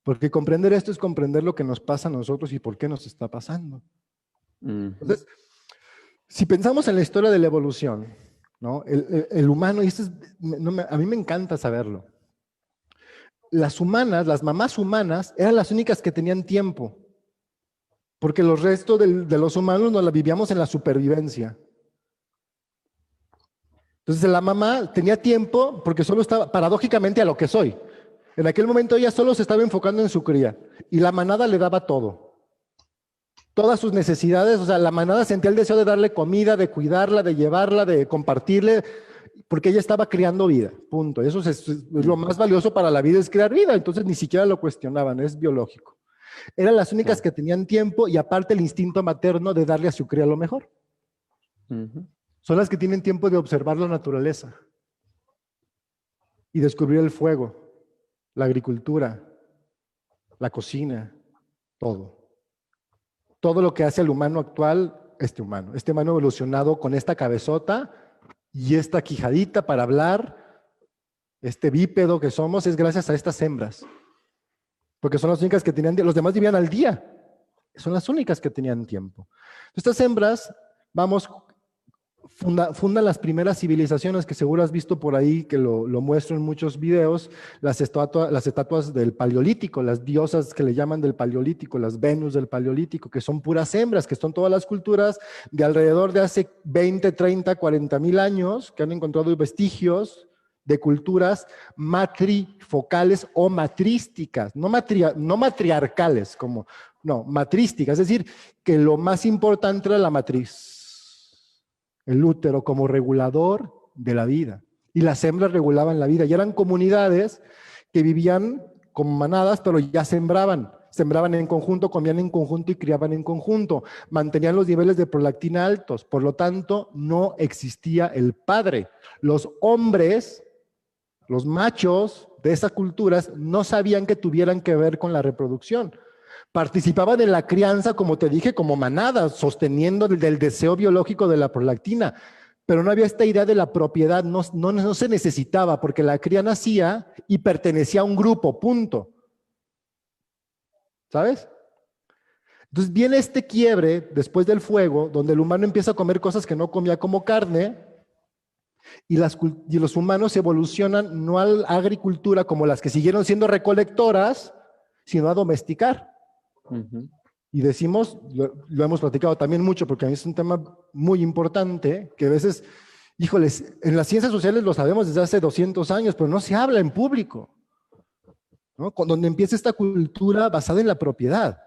Porque comprender esto es comprender lo que nos pasa a nosotros y por qué nos está pasando. Entonces, si pensamos en la historia de la evolución, ¿no? El humano, y esto es, a mí me encanta saberlo. Las humanas, las mamás humanas, eran las únicas que tenían tiempo. Porque los restos de los humanos nos la vivíamos en la supervivencia. Entonces la mamá tenía tiempo porque solo estaba, paradójicamente a lo que soy. En aquel momento ella solo se estaba enfocando en su cría y la manada le daba todo. Todas sus necesidades, o sea, la manada sentía el deseo de darle comida, de cuidarla, de llevarla, de compartirle, porque ella estaba criando vida, punto. Eso es lo más valioso para la vida, es crear vida, entonces ni siquiera lo cuestionaban, es biológico. Eran las únicas que tenían tiempo y aparte el instinto materno de darle a su cría lo mejor. Son las que tienen tiempo de observar la naturaleza y descubrir el fuego, la agricultura, la cocina, todo. Todo lo que hace el humano actual, este humano evolucionado con esta cabezota y esta quijadita para hablar, este bípedo que somos, es gracias a estas hembras. Porque son las únicas que tenían, los demás vivían al día. Son las únicas que tenían tiempo. Estas hembras, fundan las primeras civilizaciones que seguro has visto por ahí, que lo muestro en muchos videos, las estatuas del Paleolítico, las diosas que le llaman del Paleolítico, las Venus del Paleolítico, que son puras hembras, que son todas las culturas de alrededor de hace 20, 30, 40,000 años, que han encontrado vestigios de culturas matrifocales o matrísticas, no matriarcales, matrísticas, es decir, que lo más importante era la matriz. El útero como regulador de la vida. Y las hembras regulaban la vida. Y eran comunidades que vivían como manadas, pero ya sembraban. Sembraban en conjunto, comían en conjunto y criaban en conjunto. Mantenían los niveles de prolactina altos. Por lo tanto, no existía el padre. Los hombres, los machos de esas culturas, no sabían que tuvieran que ver con la reproducción. Participaban en la crianza, como te dije, como manadas, sosteniendo del deseo biológico de la prolactina. Pero no había esta idea de la propiedad, no se necesitaba, porque la cría nacía y pertenecía a un grupo, punto. ¿Sabes? Entonces viene este quiebre después del fuego, donde el humano empieza a comer cosas que no comía como carne, y los humanos evolucionan no a la agricultura como las que siguieron siendo recolectoras, sino a domesticar. Y decimos, lo hemos platicado también mucho, porque a mí es un tema muy importante, que a veces, híjoles, en las ciencias sociales lo sabemos desde hace 200 años, pero no se habla en público, ¿no? Donde empieza esta cultura basada en la propiedad,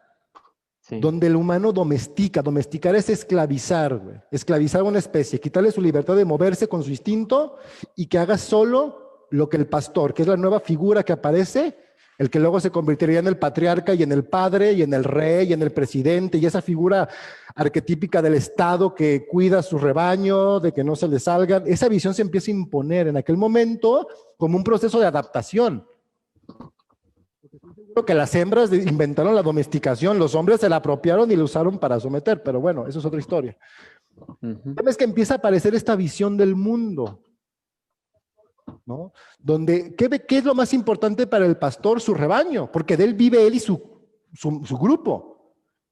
sí, donde el humano domestica. Domesticar es esclavizar, güey. Esclavizar a una especie, quitarle su libertad de moverse con su instinto y que haga solo lo que el pastor, que es la nueva figura que aparece, el que luego se convertiría en el patriarca y en el padre y en el rey y en el presidente, y esa figura arquetípica del Estado que cuida su rebaño, de que no se le salgan. Esa visión se empieza a imponer en aquel momento como un proceso de adaptación. Creo que las hembras inventaron la domesticación, los hombres se la apropiaron y la usaron para someter, pero bueno, eso es otra historia. Es que empieza a aparecer esta visión del mundo, ¿no? Donde, ¿qué es lo más importante para el pastor? Su rebaño, porque de él vive él y su grupo.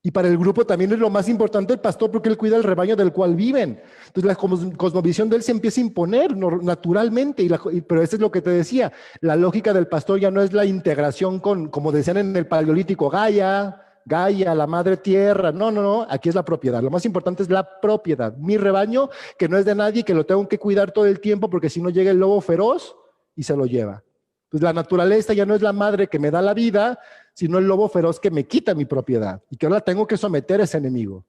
Y para el grupo también es lo más importante el pastor, porque él cuida el rebaño del cual viven. Entonces la cosmovisión de él se empieza a imponer naturalmente, pero eso es lo que te decía, la lógica del pastor ya no es la integración con, como decían en el Paleolítico, Gaia, la madre tierra, no, aquí es la propiedad. Lo más importante es la propiedad, mi rebaño, que no es de nadie, que lo tengo que cuidar todo el tiempo, porque si no llega el lobo feroz y se lo lleva. Pues la naturaleza ya no es la madre que me da la vida, sino el lobo feroz que me quita mi propiedad y que ahora tengo que someter a ese enemigo.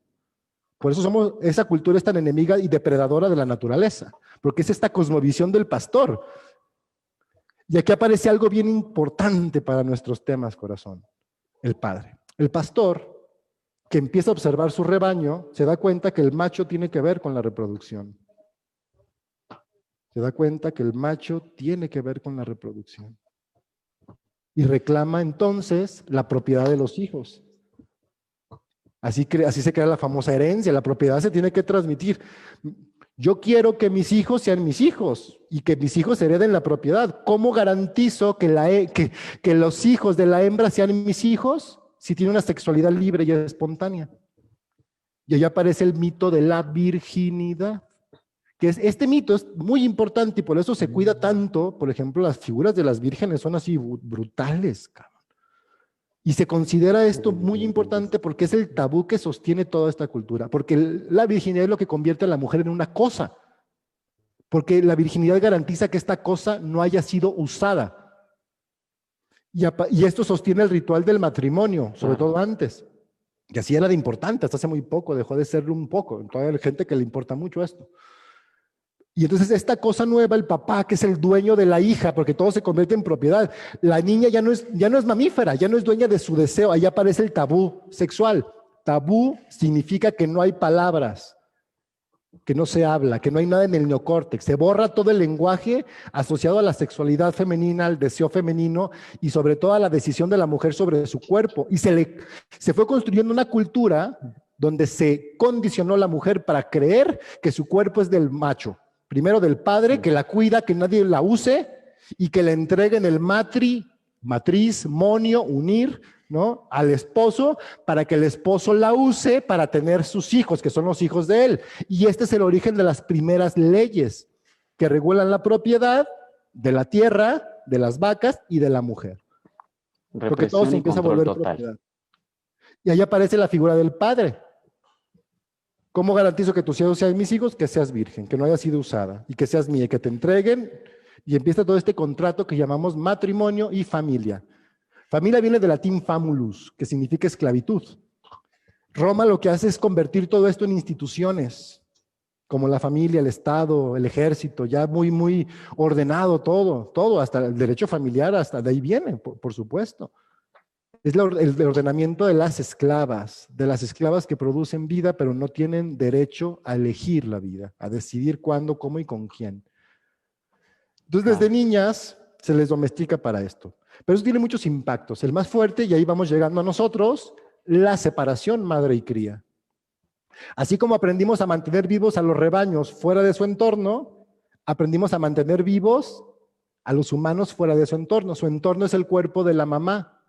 Por eso esa cultura es tan enemiga y depredadora de la naturaleza, porque es esta cosmovisión del pastor. Y aquí aparece algo bien importante para nuestros temas, corazón: el padre. El pastor, que empieza a observar su rebaño, se da cuenta que el macho tiene que ver con la reproducción. Se da cuenta que el macho tiene que ver con la reproducción. Y reclama entonces la propiedad de los hijos. Así se crea la famosa herencia. La propiedad se tiene que transmitir. Yo quiero que mis hijos sean mis hijos y que mis hijos hereden la propiedad. ¿Cómo garantizo que los hijos de la hembra sean mis hijos si tiene una sexualidad libre y espontánea? Y ahí aparece el mito de la virginidad. Este mito es muy importante y por eso se cuida tanto. Por ejemplo, las figuras de las vírgenes son así brutales, cabrón. Y se considera esto muy importante porque es el tabú que sostiene toda esta cultura. Porque la virginidad es lo que convierte a la mujer en una cosa. Porque la virginidad garantiza que esta cosa no haya sido usada. Y esto sostiene el ritual del matrimonio, sobre todo antes. Que así era de importante, hasta hace muy poco, dejó de serlo un poco. Todavía hay gente que le importa mucho esto. Y entonces esta cosa nueva, el papá, que es el dueño de la hija, porque todo se convierte en propiedad. La niña ya no es mamífera, ya no es dueña de su deseo. Ahí aparece el tabú sexual. Tabú significa que no hay palabras, que no se habla, que no hay nada en el neocórtex. Se borra todo el lenguaje asociado a la sexualidad femenina, al deseo femenino y sobre todo a la decisión de la mujer sobre su cuerpo. Y se fue construyendo una cultura donde se condicionó a la mujer para creer que su cuerpo es del macho. Primero del padre, que la cuida, que nadie la use y que le entreguen el matrimonio, unir, ¿no?, al esposo para que el esposo la use para tener sus hijos, que son los hijos de él. Y este es el origen de las primeras leyes que regulan la propiedad de la tierra, de las vacas y de la mujer. Porque todo se empieza a volver propiedad. Y ahí aparece la figura del padre. ¿Cómo garantizo que tus hijos sean mis hijos? Que seas virgen, que no haya sido usada y que seas mía, y que te entreguen. Y empieza todo este contrato que llamamos matrimonio y familia. Familia viene del latín famulus, que significa esclavitud. Roma lo que hace es convertir todo esto en instituciones. como la familia, el Estado, el ejército, ya muy, muy ordenado todo, hasta el derecho familiar, hasta de ahí viene, por supuesto. Es el ordenamiento de las esclavas que producen vida, pero no tienen derecho a elegir la vida, a decidir cuándo, cómo y con quién. Entonces, desde niñas se les domestica para esto. Pero eso tiene muchos impactos. El más fuerte, y ahí vamos llegando a nosotros, la separación madre y cría. Así como aprendimos a mantener vivos a los rebaños fuera de su entorno, aprendimos a mantener vivos a los humanos fuera de su entorno. Su entorno es el cuerpo de la mamá.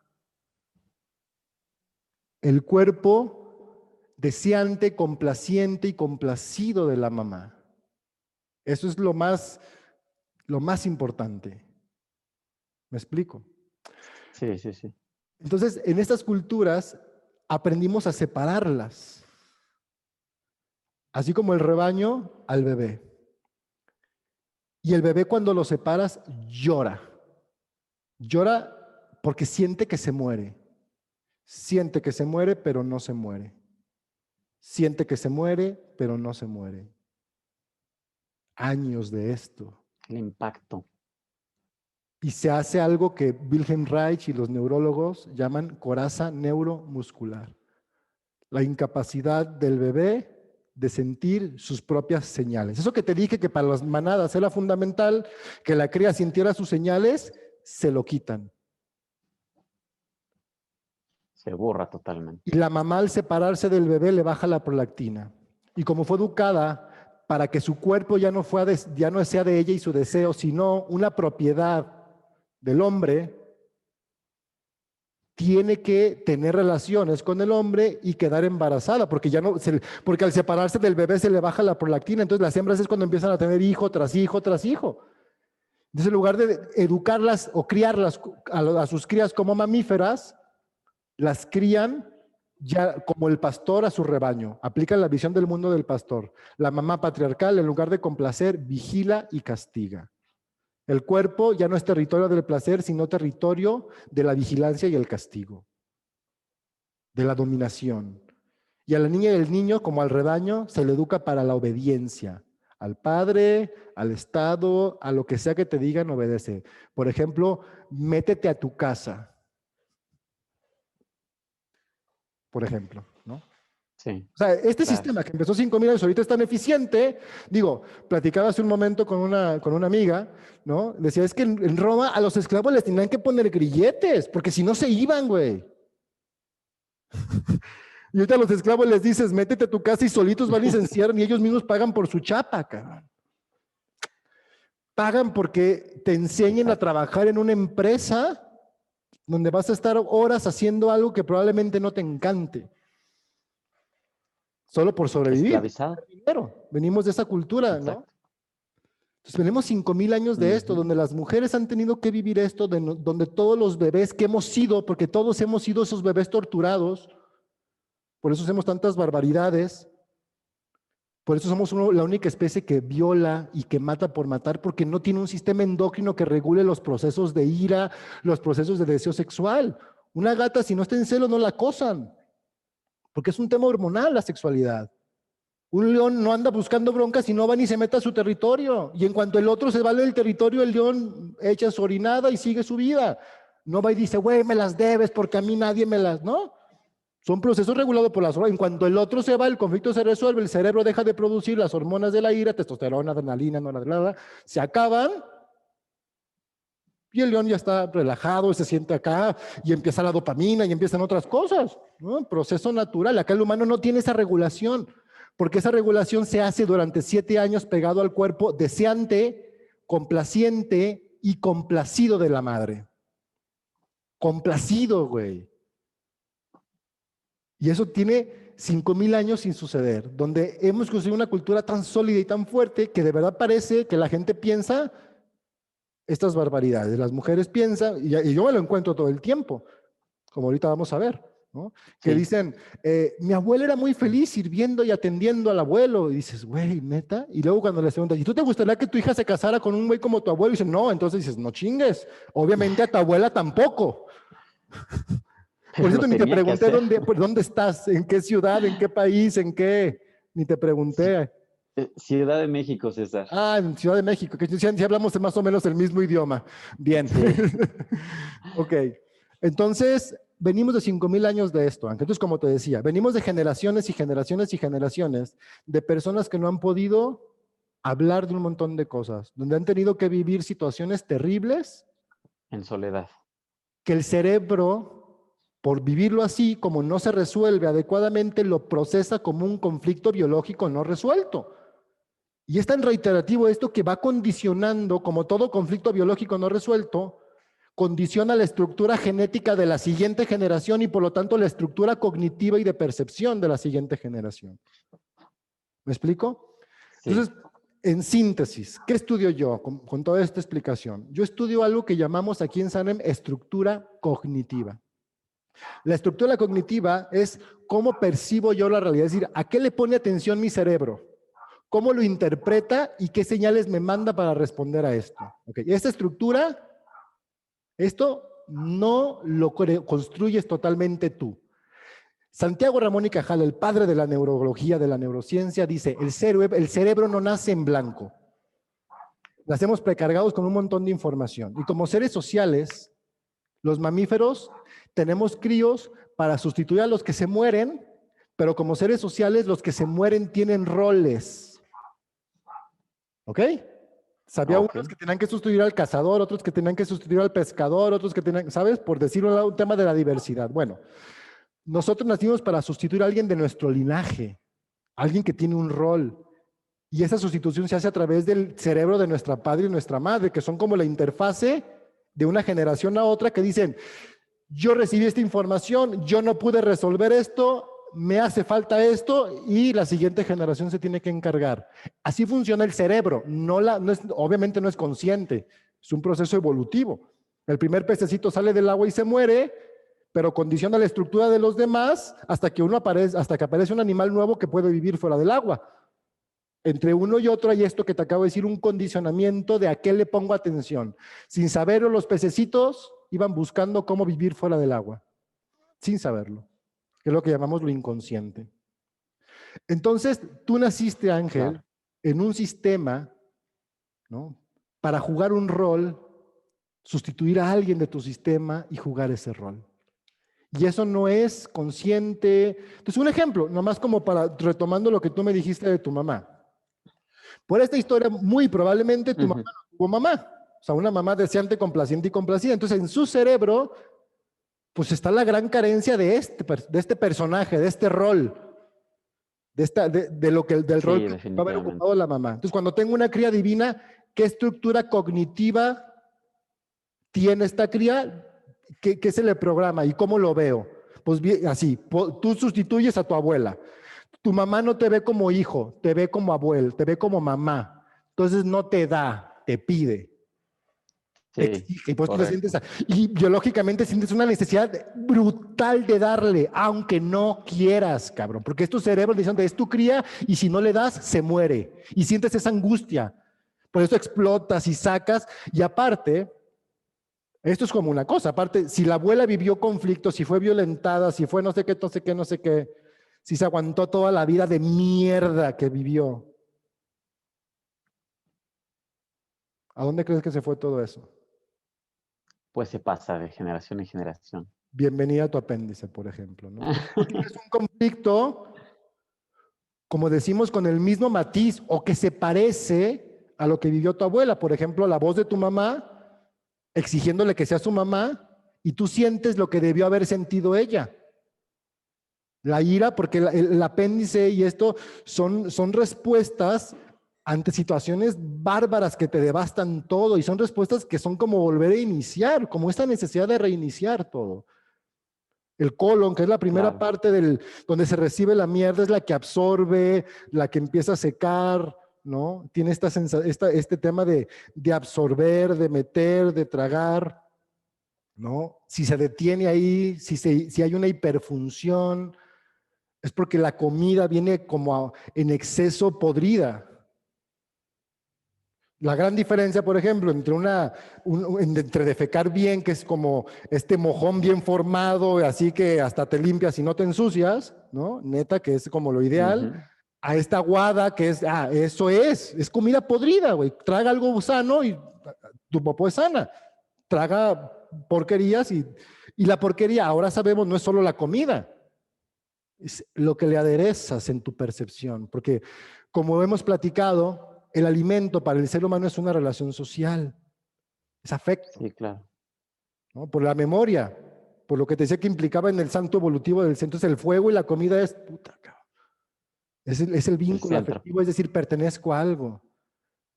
El cuerpo deseante, complaciente y complacido de la mamá. Eso es lo más importante. ¿Me explico? Sí, sí, sí. Entonces, en estas culturas aprendimos a separarlas. Así como el rebaño al bebé. Y el bebé cuando lo separas llora. Llora porque siente que se muere. Siente que se muere, pero no se muere. Siente que se muere, pero no se muere. Años de esto. El impacto. Y se hace algo que Wilhelm Reich y los neurólogos llaman coraza neuromuscular. La incapacidad del bebé de sentir sus propias señales. Eso que te dije que para las manadas era fundamental, que la cría sintiera sus señales, se lo quitan. Se borra totalmente. Y la mamá al separarse del bebé le baja la prolactina. Y como fue educada para que su cuerpo ya no sea de ella y su deseo, sino una propiedad del hombre, tiene que tener relaciones con el hombre y quedar embarazada, porque porque al separarse del bebé se le baja la prolactina. Entonces las hembras es cuando empiezan a tener hijo tras hijo tras hijo. Entonces, en lugar de educarlas o criarlas a sus crías como mamíferas, las crían ya como el pastor a su rebaño. Aplican la visión del mundo del pastor. La mamá patriarcal, en lugar de complacer, vigila y castiga. El cuerpo ya no es territorio del placer, sino territorio de la vigilancia y el castigo, de la dominación. Y a la niña y al niño, como al rebaño, se le educa para la obediencia. Al padre, al Estado, a lo que sea que te digan, obedece. Por ejemplo, métete a tu casa. Por ejemplo, ¿no? Sí. O sea, este Claro. sistema que empezó 5,000 años, ahorita es tan eficiente. Digo, platicaba hace un momento con una amiga, ¿no? Decía, es que en Roma a los esclavos les tenían que poner grilletes, porque si no se iban, güey. Y ahorita a los esclavos les dices, métete a tu casa y solitos van y se encierran y ellos mismos pagan por su chapa, cabrón. Pagan porque te enseñen a trabajar en una empresa donde vas a estar horas haciendo algo que probablemente no te encante. Solo por sobrevivir. Esclavizado. Primero, venimos de esa cultura, Exacto. ¿no? Entonces venimos 5,000 años de esto, donde las mujeres han tenido que vivir esto, donde todos los bebés que hemos sido, porque todos hemos sido esos bebés torturados, por eso hacemos tantas barbaridades, por eso somos la única especie que viola y que mata por matar, porque no tiene un sistema endocrino que regule los procesos de ira, los procesos de deseo sexual. Una gata, si no está en celo, no la acosan, porque es un tema hormonal la sexualidad. Un león no anda buscando broncas y no va ni se mete a su territorio. Y en cuanto el otro se va del territorio, el león echa su orinada y sigue su vida. No va y dice, güey, me las debes porque a mí nadie me las... No, son procesos regulados por las hormonas. En cuanto el otro se va, el conflicto se resuelve, el cerebro deja de producir las hormonas de la ira, testosterona, adrenalina, noradrenalina, se acaban y el león ya está relajado, se siente acá y empieza la dopamina y empiezan otras cosas, ¿no? Proceso natural. Acá el humano no tiene esa regulación, porque esa regulación se hace durante 7 años pegado al cuerpo deseante, complaciente y complacido de la madre. Complacido, güey. Y eso tiene 5,000 años sin suceder, donde hemos construido una cultura tan sólida y tan fuerte que de verdad parece que la gente piensa estas barbaridades. Las mujeres piensan, y yo me lo encuentro todo el tiempo, como ahorita vamos a ver, ¿no? Que dicen, mi abuela era muy feliz sirviendo y atendiendo al abuelo. Y dices, güey, ¿neta? Y luego cuando les preguntas, ¿y tú te gustaría que tu hija se casara con un güey como tu abuelo? Y dicen, no. Entonces dices, no chingues. Obviamente a tu abuela tampoco. Por cierto, ni te pregunté dónde estás, en qué ciudad, en qué país, en qué, ni te pregunté. Ciudad de México, César. Ah, en Ciudad de México, que si hablamos más o menos el mismo idioma. Bien. Sí. Ok. Entonces, venimos de 5,000 años de esto, Ángel. Entonces, como te decía, venimos de generaciones y generaciones y generaciones de personas que no han podido hablar de un montón de cosas, donde han tenido que vivir situaciones terribles En soledad. que el cerebro, por vivirlo así, como no se resuelve adecuadamente, lo procesa como un conflicto biológico no resuelto. Y es tan reiterativo esto que va condicionando, como todo conflicto biológico no resuelto, condiciona la estructura genética de la siguiente generación y por lo tanto la estructura cognitiva y de percepción de la siguiente generación. ¿Me explico? Sí. Entonces, en síntesis, ¿qué estudio yo con toda esta explicación? Yo estudio algo que llamamos aquí en Sanem estructura cognitiva. La estructura cognitiva es cómo percibo yo la realidad, es decir, a qué le pone atención mi cerebro, cómo lo interpreta y qué señales me manda para responder a esto. Okay. Esta estructura, esto no lo construyes totalmente tú. Santiago Ramón y Cajal, el padre de la neurología, de la neurociencia, dice, el cerebro no nace en blanco. Nacemos precargados con un montón de información. Y como seres sociales, los mamíferos tenemos críos para sustituir a los que se mueren, pero como seres sociales, los que se mueren tienen roles. ¿Ok? Había unos que tenían que sustituir al cazador, otros que tenían que sustituir al pescador, otros que tenían, ¿sabes? Por decirlo, un tema de la diversidad. Bueno, nosotros nacimos para sustituir a alguien de nuestro linaje, alguien que tiene un rol. Y esa sustitución se hace a través del cerebro de nuestra padre y nuestra madre, que son como la interfase de una generación a otra que dicen, yo recibí esta información, yo no pude resolver esto, me hace falta esto y la siguiente generación se tiene que encargar. Así funciona el cerebro. Obviamente no es consciente, es un proceso evolutivo. El primer pececito sale del agua y se muere, pero condiciona la estructura de los demás hasta que aparece un animal nuevo que puede vivir fuera del agua. Entre uno y otro hay esto que te acabo de decir, un condicionamiento de a qué le pongo atención. Sin saberlo, los pececitos iban buscando cómo vivir fuera del agua, sin saberlo, que es lo que llamamos lo inconsciente. Entonces, tú naciste, Ángel, claro, en un sistema, ¿no?, para jugar un rol, sustituir a alguien de tu sistema y jugar ese rol. Y eso no es consciente. Entonces, un ejemplo, nomás como retomando lo que tú me dijiste de tu mamá. Por esta historia, muy probablemente tu mamá no tuvo mamá. O sea, una mamá deseante, complaciente y complacida. Entonces, en su cerebro, pues está la gran carencia de este personaje, de este rol, del rol que va a haber ocupado la mamá. Entonces, cuando tengo una cría divina, ¿qué estructura cognitiva tiene esta cría? ¿Qué se le programa y cómo lo veo? Pues bien, así, tú sustituyes a tu abuela. Tu mamá no te ve como hijo, te ve como abuelo, te ve como mamá. Entonces no te da, te pide. Sí, exige, y pues tú te sientes, y biológicamente sientes una necesidad brutal de darle, aunque no quieras, cabrón, porque es tu cerebro diciendo, es tu cría y si no le das, se muere. Y sientes esa angustia. Por eso explotas y sacas. Y aparte, esto es como una cosa, aparte, si la abuela vivió conflictos, si fue violentada, si fue no sé qué, si se aguantó toda la vida de mierda que vivió, ¿a dónde crees que se fue todo eso? Pues se pasa de generación en generación. Bienvenida a tu apéndice, por ejemplo, ¿no? Porque es un conflicto, como decimos, con el mismo matiz o que se parece a lo que vivió tu abuela. Por ejemplo, la voz de tu mamá exigiéndole que sea su mamá y tú sientes lo que debió haber sentido ella. La ira, porque el apéndice y esto son respuestas ante situaciones bárbaras que te devastan todo y son respuestas que son como volver a iniciar, como esta necesidad de reiniciar todo. El colon, que es la primera parte donde se recibe la mierda, es la que absorbe, la que empieza a secar, ¿no? Tiene este tema de absorber, de meter, de tragar, ¿no? Si se detiene ahí, si hay una hiperfunción, es porque la comida viene como en exceso podrida. La gran diferencia, por ejemplo, entre defecar bien, que es como este mojón bien formado, así que hasta te limpias y no te ensucias, ¿no? Neta, que es como lo ideal. a esta aguada que es, eso es comida podrida, güey. Traga algo sano y tu popó es sana. Traga porquerías y la porquería, ahora sabemos, no es solo la comida, es lo que le aderezas en tu percepción, porque como hemos platicado, el alimento para el ser humano es una relación social, es afecto, Sí, claro. ¿no? Por la memoria, por lo que te decía que implicaba en el santo evolutivo del centro, es el fuego y la comida es, puta, cabrón. Es el vínculo centro. afectivo, es decir, pertenezco a algo.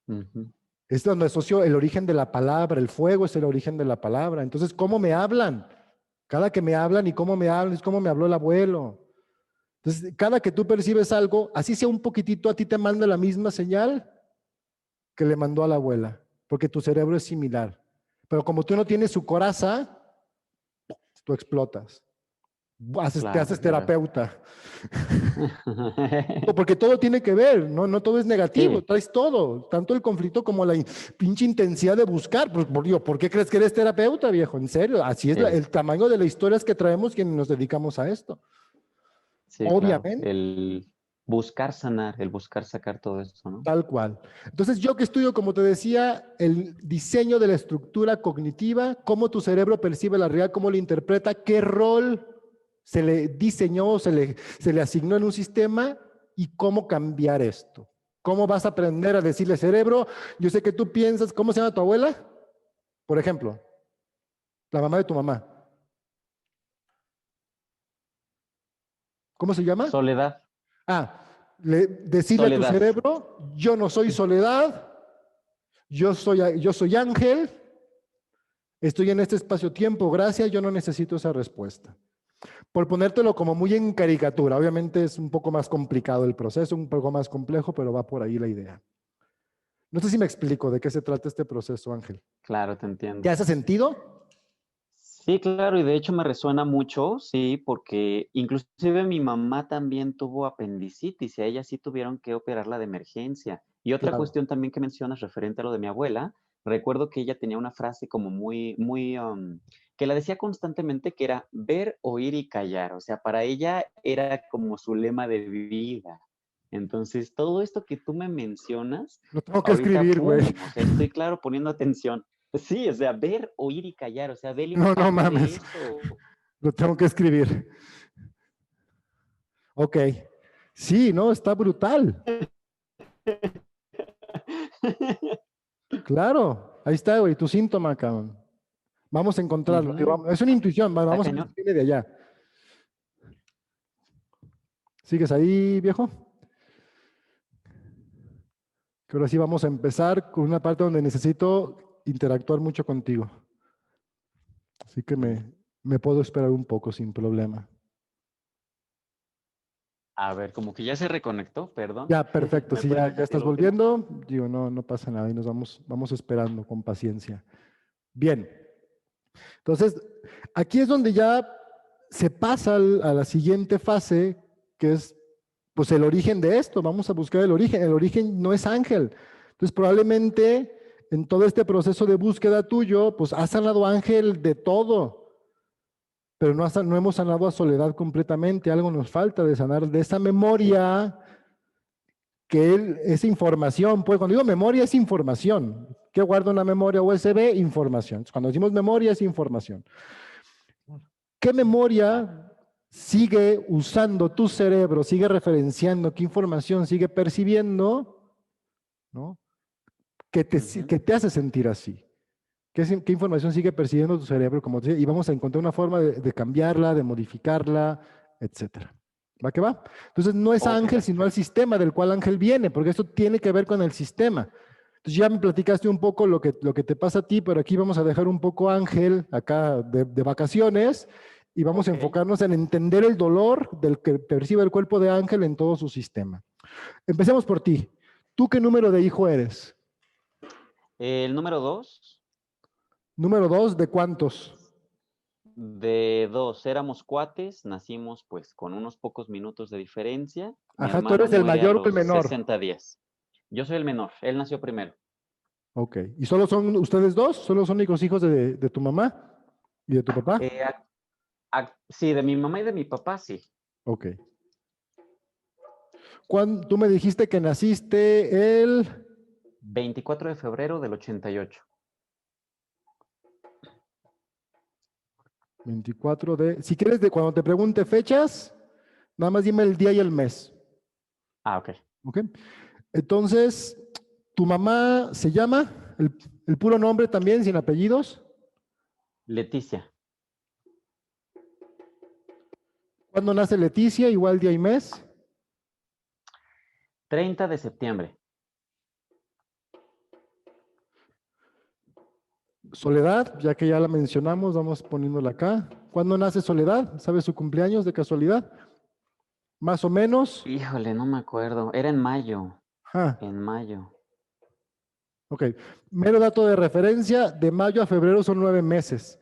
Ujú. Es donde asocio el origen de la palabra, el fuego es el origen de la palabra. Entonces, ¿cómo me hablan? Cada que me hablan y cómo me hablan, es como me habló el abuelo. Entonces, cada que tú percibes algo, así sea un poquitito, a ti te manda la misma señal que le mandó a la abuela, porque tu cerebro es similar. Pero como tú no tienes su coraza, tú explotas. Te haces Claro. terapeuta. Porque todo tiene que ver, ¿no? No todo es negativo, Sí. traes todo, tanto el conflicto como la pinche intensidad de buscar. ¿Por qué crees que eres terapeuta, viejo? En serio, así es Sí, el tamaño de las historias que traemos quienes nos dedicamos a esto. sí, claro. Obviamente, El buscar sanar, el buscar sacar todo esto, ¿no? tal cual. Entonces, yo que estudio, como te decía, el diseño de la estructura cognitiva, cómo tu cerebro percibe la realidad, cómo lo interpreta, qué rol se le diseñó, se le asignó en un sistema y cómo cambiar esto. ¿Cómo vas a aprender a decirle cerebro? Yo sé que tú piensas, ¿cómo se llama tu abuela? Por ejemplo, la mamá de tu mamá. ¿Cómo se llama? Soledad, Decirle a tu soledad. cerebro, yo no soy soledad, yo soy Ángel, estoy en este espacio-tiempo, gracias, yo no necesito esa respuesta. Por ponértelo como muy en caricatura, obviamente es un poco más complicado el proceso, un poco más complejo, pero va por ahí la idea. No sé si me explico de qué se trata este proceso, Ángel. Claro, te ¿Te entiendo. hace sentido? Sí, claro, y de hecho me resuena mucho, sí, porque inclusive mi mamá también tuvo apendicitis y a ella sí tuvieron que operarla de emergencia. Y otra Claro. cuestión también que mencionas referente a lo de mi abuela, recuerdo que ella tenía una frase como que la decía constantemente, que era ver, oír y callar. O sea, para ella era como su lema de vida. Entonces, todo esto que tú me mencionas, Lo tengo que ahorita, escribir, güey. ¡pum! O sea, estoy claro poniendo atención. Sí, o sea, ver, oír y callar, o sea, ve el No, no impacto de mames. eso. Lo tengo que escribir. Ok. Sí, no, está brutal. Claro. Ahí está, güey, tu síntoma, cabrón. Vamos a encontrarlo. Ujú. Es una intuición, Está vamos a ver cañón. si viene de allá. ¿Sigues ahí, viejo? Que ahora sí vamos a empezar con una parte donde necesito interactuar mucho contigo. Así que me puedo esperar un poco sin problema. A ver, como que ya se reconectó, perdón. Ya, perfecto. ¿Me Si puedes ya repetir estás lo último? volviendo, digo, no pasa nada y nos vamos esperando con paciencia. Bien. Entonces, aquí es donde ya se pasa a la siguiente fase, que es pues el origen de esto. Vamos a buscar el origen. El origen no es Ángel. Entonces, probablemente en todo este proceso de búsqueda tuyo, pues has sanado a Ángel de todo, pero no hemos sanado a Soledad completamente. Algo nos falta de sanar de esa memoria es información. Pues cuando digo memoria es información. ¿Qué guarda una memoria USB? Información. Cuando decimos memoria es información. ¿Qué memoria sigue usando tu cerebro, sigue referenciando, qué información sigue percibiendo, ¿no? Que te hace sentir así? ¿Qué información sigue percibiendo tu cerebro? Como te decía, y vamos a encontrar una forma de cambiarla, de modificarla, etcétera. ¿Va que va? Entonces no es Ok, Ángel, sino el sistema del cual Ángel viene, porque esto tiene que ver con el sistema. Entonces ya me platicaste un poco lo que te pasa a ti, pero aquí vamos a dejar un poco Ángel acá de vacaciones y vamos a ok. enfocarnos en entender el dolor del que percibe el cuerpo de Ángel en todo su sistema. Empecemos por ti. ¿Tú qué número de hijo eres? El número 2, Número 2, ¿de cuántos? de 2, éramos cuates, nacimos pues con unos pocos minutos de diferencia. Mi Ajá, ¿tú hermano eres el muere a mayor o el los menor? 60 días. Yo soy el menor, él nació primero. Ok. ¿Y solo son ustedes dos? ¿Solo son únicos hijos de tu mamá y de tu papá? Eh, sí, de mi mamá y de mi papá, sí. Ok. Tú me dijiste que naciste el 24 de febrero del 88. 24 de... Si quieres, cuando te pregunte fechas, nada más dime el día y el mes. Ah, ok. ¿Ok? Entonces, ¿tu mamá se llama? ¿El puro nombre también, sin apellidos? Leticia. ¿Cuándo nace Leticia? Igual día y mes. 30 de septiembre. Soledad, ya que ya la mencionamos, vamos poniéndola acá. ¿Cuándo nace Soledad? ¿Sabes su cumpleaños de casualidad? Más o menos. Híjole, no me acuerdo. Era en mayo. Ah, En mayo. ok. Mero dato de referencia, de mayo a febrero son 9 meses.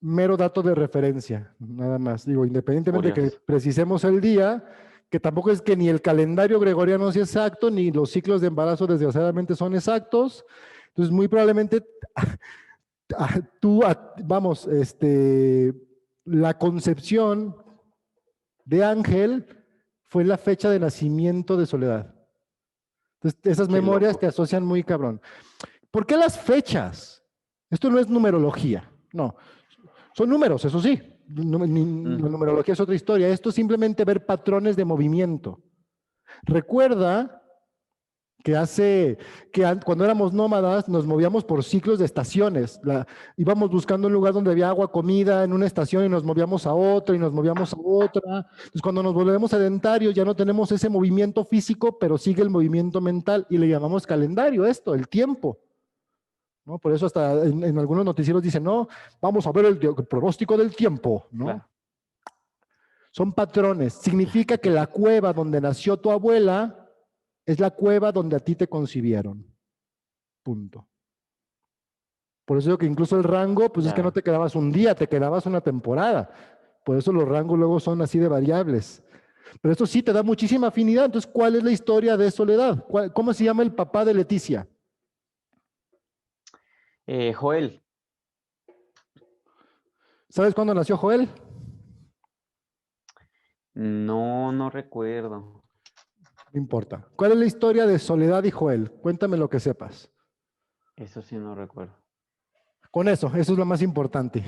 Mero dato de referencia, nada más. Digo, independientemente de que Curioso. precisemos el día, que tampoco es que ni el calendario gregoriano sea exacto, ni los ciclos de embarazo desgraciadamente son exactos. Entonces, muy probablemente vamos, la concepción de Ángel fue la fecha de nacimiento de Soledad. Entonces, esas Qué memorias loco. te asocian muy cabrón. ¿Por qué las fechas? Esto no es numerología, no. Son números, eso sí. La numerología es otra historia. Esto es simplemente ver patrones de movimiento. Recuerda cuando éramos nómadas nos movíamos por ciclos de estaciones. Íbamos buscando un lugar donde había agua, comida en una estación y nos movíamos a otra y nos movíamos a otra. Entonces cuando nos volvemos sedentarios ya no tenemos ese movimiento físico, pero sigue el movimiento mental y le llamamos calendario esto, el tiempo. ¿No? Por eso hasta en algunos noticieros dicen, no, vamos a ver el pronóstico del tiempo, ¿no? Claro. Son patrones. Significa que la cueva donde nació tu abuela es la cueva donde a ti te concibieron. Punto. Por eso digo que incluso el rango, pues es que no te quedabas un día, te quedabas una temporada. Por eso los rangos luego son así de variables. Pero esto sí te da muchísima afinidad. Entonces, ¿cuál es la historia de Soledad? ¿Cómo se llama el papá de Leticia? Joel. ¿Sabes cuándo nació Joel? No, no recuerdo. No importa. ¿Cuál es la historia de Soledad y Joel? Cuéntame lo que sepas. Eso sí no recuerdo. Con eso es lo más importante.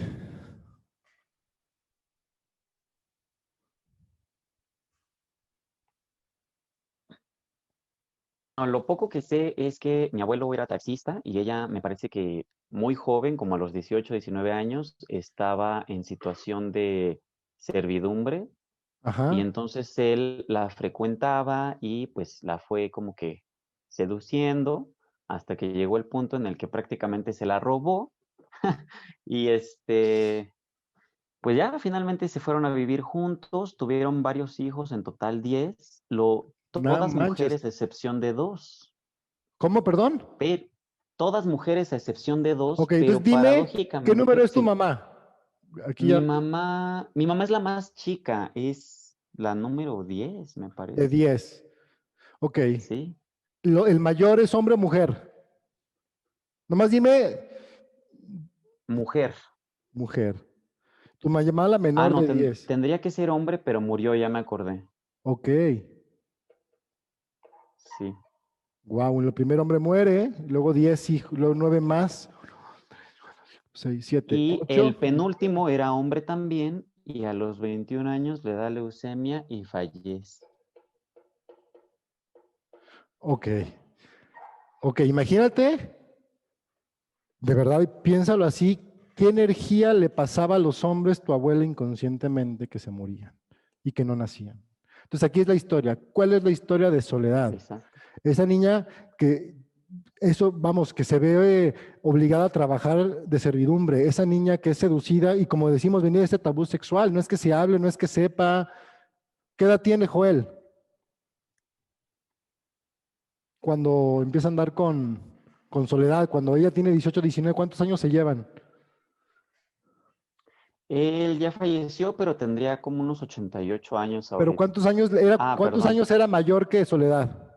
No, lo poco que sé es que mi abuelo era taxista y ella me parece que muy joven, como a los 18, 19 años, estaba en situación de servidumbre y Ajá. entonces él la frecuentaba y pues la fue como que seduciendo hasta que llegó el punto en el que prácticamente se la robó y pues ya finalmente se fueron a vivir juntos, tuvieron varios hijos, en total 10, No todas manches. mujeres a excepción de 2. ¿Cómo, perdón? Pero, todas mujeres a excepción de 2, Ok, entonces pero dime, ¿qué número paradójicamente, es tu sí. mamá? Aquí ya Mi mamá es la más chica, es la número 10, me de parece. 10. Ok. Sí, ¿El mayor es hombre o mujer? Nomás dime, mujer. mujer. Tu mamá la Ah, menor no, de 10. tendría que ser hombre, pero murió, ya me acordé. Ok. Sí. Wow, el primer hombre muere, luego 10 hijos, luego 9 más. 6, 7, Y 8. el penúltimo era hombre también, y a los 21 años le da leucemia y fallece. Ok. Ok, imagínate, de verdad, piénsalo así, ¿qué energía le pasaba a los hombres tu abuela inconscientemente que se morían y que no nacían? Entonces aquí es la historia. ¿Cuál es la historia de Soledad? Exacto. Esa niña que, eso, vamos, que se ve obligada a trabajar de servidumbre, esa niña que es seducida y como decimos, venía de ese tabú sexual, no es que se hable, no es que sepa. ¿Qué edad tiene Joel cuando empieza a andar con Soledad? Cuando ella tiene 18, 19, ¿cuántos años se llevan? Él ya falleció, pero tendría como unos 88 años Pero ahorita. Ah, ¿cuántos perdón. años era mayor que Soledad?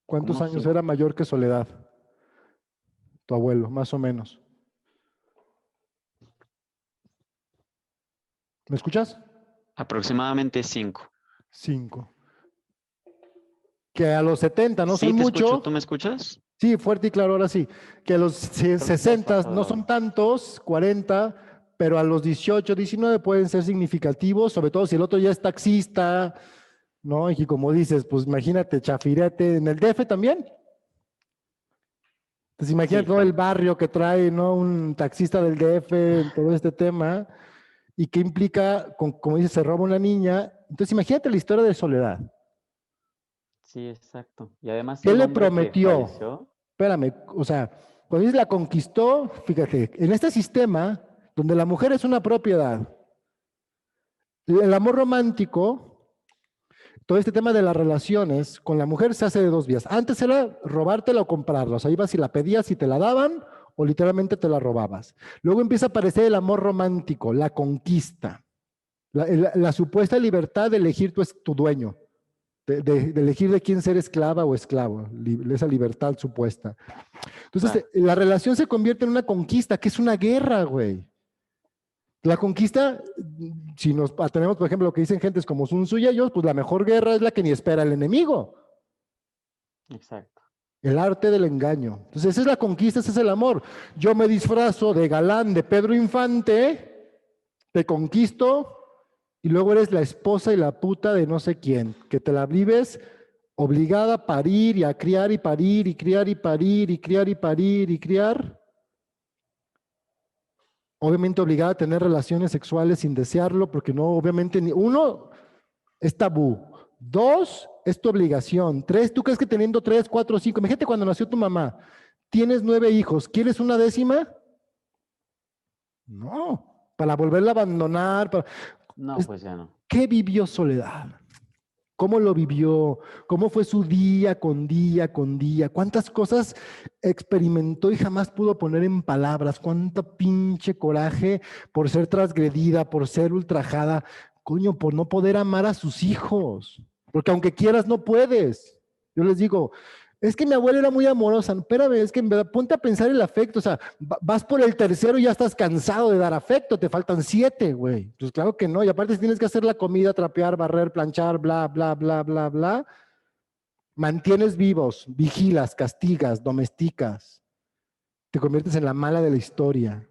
¿Cuántos Como años era 5. mayor que Soledad? Tu abuelo, más o menos. ¿Me escuchas? Aproximadamente 5. 5. Que a los 70 no Sí, son te escucho. mucho. ¿Tú me escuchas? Sí, fuerte y claro, ahora sí. Que a los Creo que estás 60 bajado no el son audio. tantos, 40, pero a los 18, 19 pueden ser significativos, sobre todo si el otro ya es taxista, ¿no? Y como dices, pues imagínate, chafirete, en el DF también. Entonces imagínate Sí, todo el barrio que trae, ¿no? Un taxista del DF, en todo este tema, y qué implica, como dices, se roba una niña. Entonces imagínate la historia de Soledad. sí, exacto. Y además ¿Qué el le hombre que prometió? falleció, Espérame, o sea, cuando dices la conquistó, fíjate, en este sistema donde la mujer es una propiedad, el amor romántico, todo este tema de las relaciones con la mujer se hace de dos vías. Antes era robártela o comprarla, o sea, ibas y la pedías y te la daban o literalmente te la robabas. Luego empieza a aparecer el amor romántico, la conquista, la supuesta libertad de elegir tu dueño. De elegir de quién ser esclava o esclavo, esa libertad supuesta. Entonces, claro, la relación se convierte en una conquista, que es una guerra, güey. La conquista, si nos atenemos, por ejemplo, lo que dicen gentes como Sun Tzu y ellos, pues la mejor guerra es la que ni espera el enemigo. exacto. El arte del engaño. Entonces, esa es la conquista, ese es el amor. Yo me disfrazo de galán de Pedro Infante, te conquisto y luego eres la esposa y la puta de no sé quién, que te la vives obligada a parir y a criar y parir y criar y parir y criar y parir y criar. Obviamente obligada a tener relaciones sexuales sin desearlo, porque no, obviamente, uno, es tabú. Dos, es tu obligación. Tres, ¿tú crees que teniendo 3, 4, 5, imagínate cuando nació tu mamá, tienes 9 hijos, ¿quieres una décima? No, para volverla a abandonar. No, pues ya no. ¿Qué vivió Soledad? ¿Cómo lo vivió? ¿Cómo fue su día con día con día? ¿Cuántas cosas experimentó y jamás pudo poner en palabras? ¿Cuánto pinche coraje por ser transgredida, por ser ultrajada? Coño, por no poder amar a sus hijos. Porque aunque quieras, no puedes. Yo les digo, es que mi abuela era muy amorosa. Espérame, es que en verdad, ponte a pensar el afecto. O sea, vas por el tercero y ya estás cansado de dar afecto. Te faltan 7, güey. Pues claro que no. Y aparte, si tienes que hacer la comida, trapear, barrer, planchar, bla, bla, bla, bla, bla, mantienes vivos, vigilas, castigas, domesticas. Te conviertes en la mala de la historia.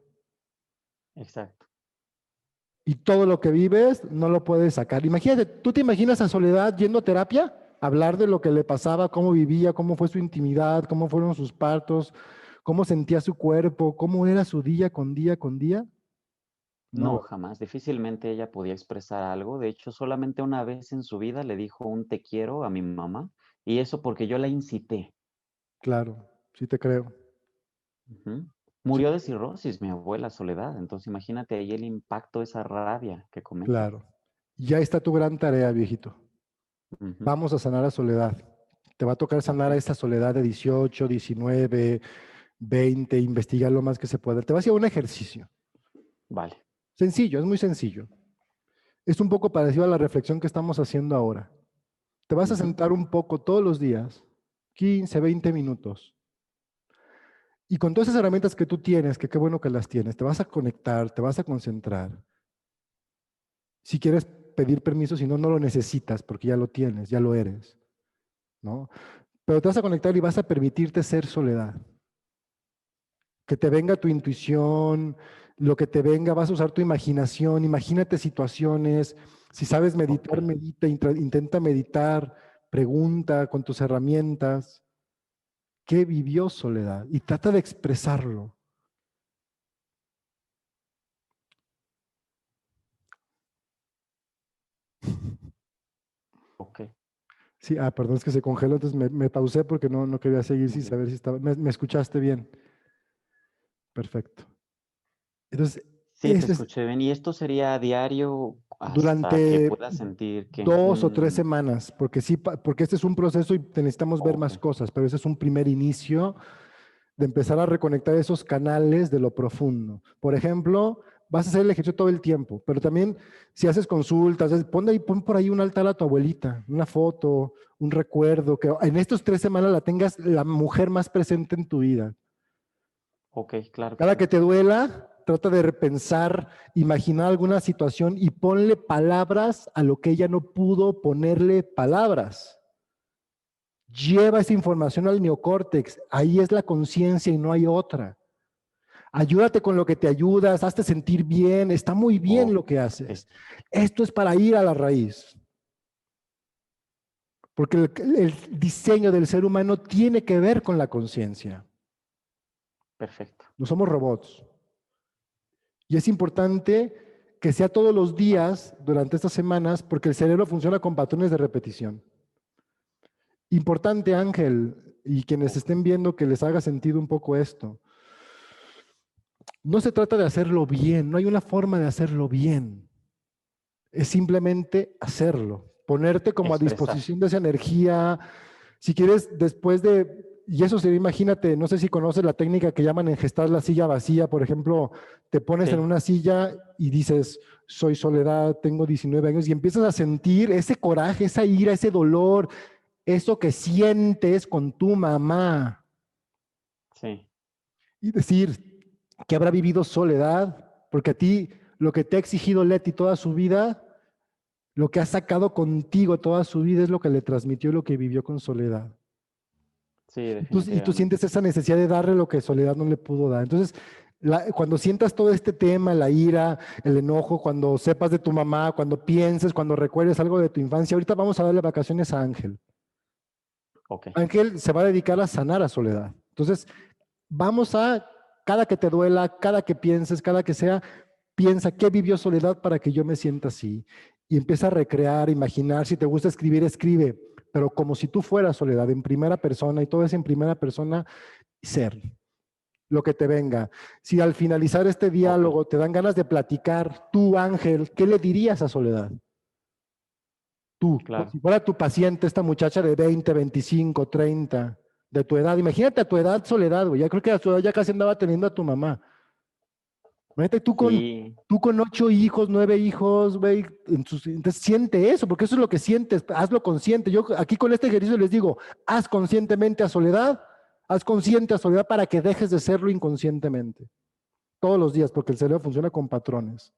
Exacto. Y todo lo que vives no lo puedes sacar. Imagínate, ¿tú te imaginas a Soledad yendo a terapia? Hablar de lo que le pasaba, cómo vivía, cómo fue su intimidad, cómo fueron sus partos, cómo sentía su cuerpo, cómo era su día con día con día. No, No, jamás. Difícilmente ella podía expresar algo. De hecho, solamente una vez en su vida le dijo un te quiero a mi mamá. Y eso porque yo la incité. claro, sí te creo. Ujú. Sí, Murió de cirrosis mi abuela Soledad. Entonces imagínate ahí el impacto, esa rabia que comentas. claro. Ya está tu gran tarea, viejito. Ujú. Vamos a sanar a Soledad. Te va a tocar sanar Ok, a esa Soledad de 18, 19, 20, investigar lo más que se pueda. Te vas a hacer un ejercicio. vale. Sencillo, es muy sencillo. Es un poco parecido a la reflexión que estamos haciendo ahora. Te vas a Ujú. sentar un poco todos los días, 15, 20 minutos. Y con todas esas herramientas que tú tienes, que qué bueno que las tienes, te vas a conectar, te vas a concentrar. Si quieres pedir permiso, si no, no lo necesitas porque ya lo tienes, ya lo eres, ¿no? Pero te vas a conectar y vas a permitirte ser soledad. Que te venga tu intuición, lo que te venga, vas a usar tu imaginación, imagínate situaciones. Si sabes Ok. meditar, medita, intenta meditar, pregunta con tus herramientas. ¿Qué vivió Soledad? Y trata de expresarlo. Ok. Sí, perdón, es que se congeló, entonces me pausé porque no quería seguir Muy sin bien. saber si estaba. Me escuchaste bien. Perfecto. Entonces, Sí, te ese es escuché bien. ¿Y esto sería a diario hasta que durante puedas sentir que... 2 o 3 semanas, porque sí, porque este es un proceso y necesitamos ver Ok, más cosas, pero ese es un primer inicio de empezar a reconectar esos canales de lo profundo. Por ejemplo, vas a hacer el ejercicio todo el tiempo, pero también si haces consultas, pon por ahí un altar a tu abuelita, una foto, un recuerdo, que en estos 3 semanas la tengas la mujer más presente en tu vida. ok, claro que Cada sí. que te duela, trata de repensar, imaginar alguna situación y ponle palabras a lo que ella no pudo ponerle palabras. Lleva esa información al neocórtex, ahí es la conciencia y no hay otra. Ayúdate con lo que te ayudas, hazte sentir bien, está muy bien lo que haces. Esto es para ir a la raíz. Porque el diseño del ser humano tiene que ver con la conciencia. Perfecto. No somos robots. Y es importante que sea todos los días durante estas semanas porque el cerebro funciona con patrones de repetición. Importante, Ángel, y quienes estén viendo que les haga sentido un poco esto. No se trata de hacerlo bien, no hay una forma de hacerlo bien. Es simplemente hacerlo, ponerte como a disposición de esa energía. Si quieres, después de, y eso sería, imagínate, no sé si conoces la técnica que llaman engestar la silla vacía, por ejemplo, te pones en una silla y dices, soy Soledad, tengo 19 años, y empiezas a sentir ese coraje, esa ira, ese dolor, eso que sientes con tu mamá. Sí. Y decir que habrá vivido Soledad, porque a ti lo que te ha exigido Leti toda su vida, lo que ha sacado contigo toda su vida es lo que le transmitió lo que vivió con Soledad. Sí, Y tú definitivamente. sientes esa necesidad de darle lo que Soledad no le pudo dar. Entonces, cuando sientas todo este tema, la ira, el enojo, cuando sepas de tu mamá, cuando pienses, cuando recuerdes algo de tu infancia, ahorita vamos a darle vacaciones a Ángel. Ok. Ángel se va a dedicar a sanar a Soledad. Entonces, vamos a, cada que te duela, cada que pienses, cada que sea, piensa qué vivió Soledad para que yo me sienta así. Y empieza a recrear, imaginar. Si te gusta escribir, escribe. Pero como si tú fueras Soledad en primera persona y todo es en primera persona, ser lo que te venga. Si al finalizar este diálogo te dan ganas de platicar, tú, Ángel, ¿qué le dirías a Soledad? Tú, Claro. si fuera tu paciente, esta muchacha de 20, 25, 30, de tu edad. Imagínate a tu edad, Soledad, güey. Ya creo que a tu edad ya casi andaba teniendo a tu mamá. Imagínate Sí. tú con 8 hijos, 9 hijos, güey. Entonces siente eso, porque eso es lo que sientes. Hazlo consciente. Yo aquí con este ejercicio les digo, haz conscientemente a Soledad, haz consciente a Soledad para que dejes de serlo inconscientemente. Todos los días, porque el cerebro funciona con patrones,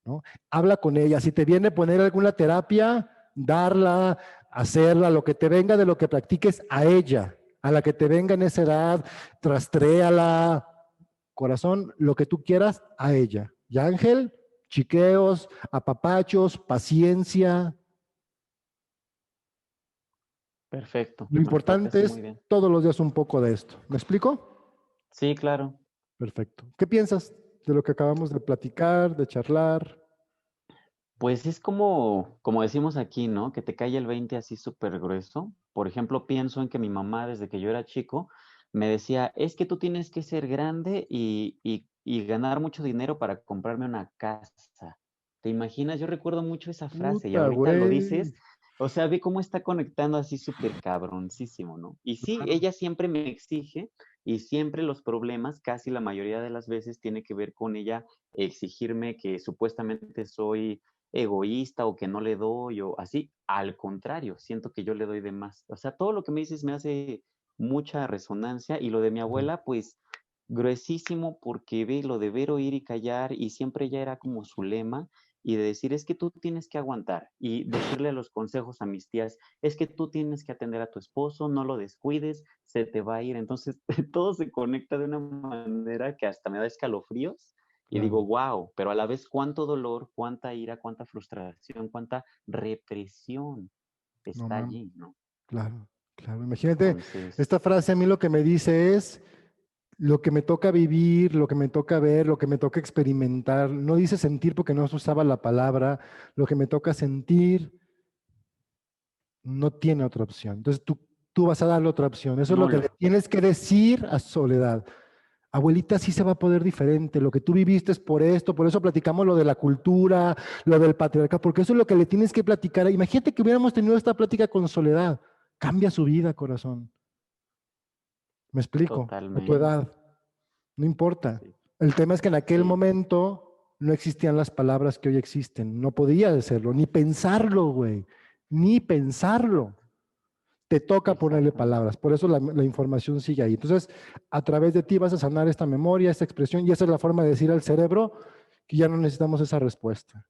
¿no? Habla con ella. Si te viene a poner alguna terapia, darla, hacerla, lo que te venga de lo que practiques a ella, a la que te venga en esa edad, rastréala, corazón, lo que tú quieras a ella. Y Ángel, chiqueos, apapachos, paciencia. Perfecto. Lo Me importante parece es muy bien. todos los días un poco de esto. ¿Me explico? Sí, claro. Perfecto. ¿Qué piensas de lo que acabamos de platicar, de charlar? Pues es como decimos aquí, ¿no? Que te cae el 20 así súper grueso. Por ejemplo, pienso en que mi mamá, desde que yo era chico, me decía, es que tú tienes que ser grande y ganar mucho dinero para comprarme una casa. ¿Te imaginas? Yo recuerdo mucho esa frase y Puta, ahorita lo güey. dices, o sea, ve cómo está conectando así súper cabroncísimo, ¿no? Y sí, ella siempre me exige y siempre los problemas, casi la mayoría de las veces, tiene que ver con ella exigirme que supuestamente soy egoísta o que no le doy o así. Al contrario, siento que yo le doy de más. O sea, todo lo que me dices me hace mucha resonancia y lo de mi abuela, pues gruesísimo porque ve lo de ver, oír y callar y siempre ya era como su lema y de decir es que tú tienes que aguantar y decirle los consejos a mis tías, es que tú tienes que atender a tu esposo, no lo descuides, se te va a ir. Entonces todo se conecta de una manera que hasta me da escalofríos y Claro. digo, wow, pero a la vez cuánto dolor, cuánta ira, cuánta frustración, cuánta represión No está mames. allí, ¿no? Claro, claro. Imagínate, Entonces, esta frase a mí lo que me dice es lo que me toca vivir, lo que me toca ver, lo que me toca experimentar. No dice sentir porque no se usaba la palabra. Lo que me toca sentir no tiene otra opción. Entonces tú vas a darle otra opción. Eso es lo que le nulo. tienes que decir a Soledad. Abuelita, sí se va a poder diferente. Lo que tú viviste es por eso platicamos lo de la cultura, lo del patriarcado, porque eso es lo que le tienes que platicar. Imagínate que hubiéramos tenido esta plática con Soledad. Cambia su vida, corazón. Me explico, a tu Totalmente. edad, no importa. Sí. El tema es que en aquel Sí. momento no existían las palabras que hoy existen. No podía hacerlo, ni pensarlo, güey. Ni pensarlo. te toca ponerle palabras. Por eso la información sigue ahí. Entonces, a través de ti vas a sanar esta memoria, esta expresión, y esa es la forma de decir al cerebro que ya no necesitamos esa respuesta.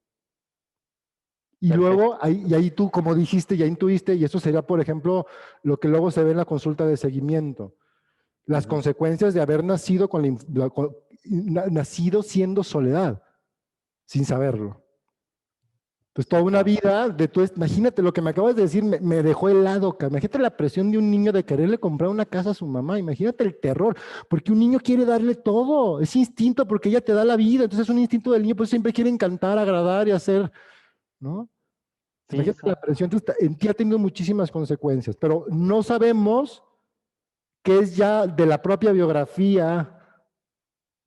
Y Perfecto. luego, ahí tú, como dijiste, ya intuiste, y eso sería, por ejemplo, lo que luego se ve en la consulta de seguimiento. Las consecuencias de haber nacido, nacido siendo soledad, sin saberlo. Pues toda una vida de tu, imagínate lo que me acabas de decir, me dejó helado. Imagínate la presión de un niño de quererle comprar una casa a su mamá. Imagínate el terror, porque un niño quiere darle todo. Es instinto porque ella te da la vida. Entonces es un instinto del niño, pues siempre quiere encantar, agradar y hacer, ¿no? Sí, Imagínate la presión. Entonces, en ti ha tenido muchísimas consecuencias, pero no sabemos qué es ya de la propia biografía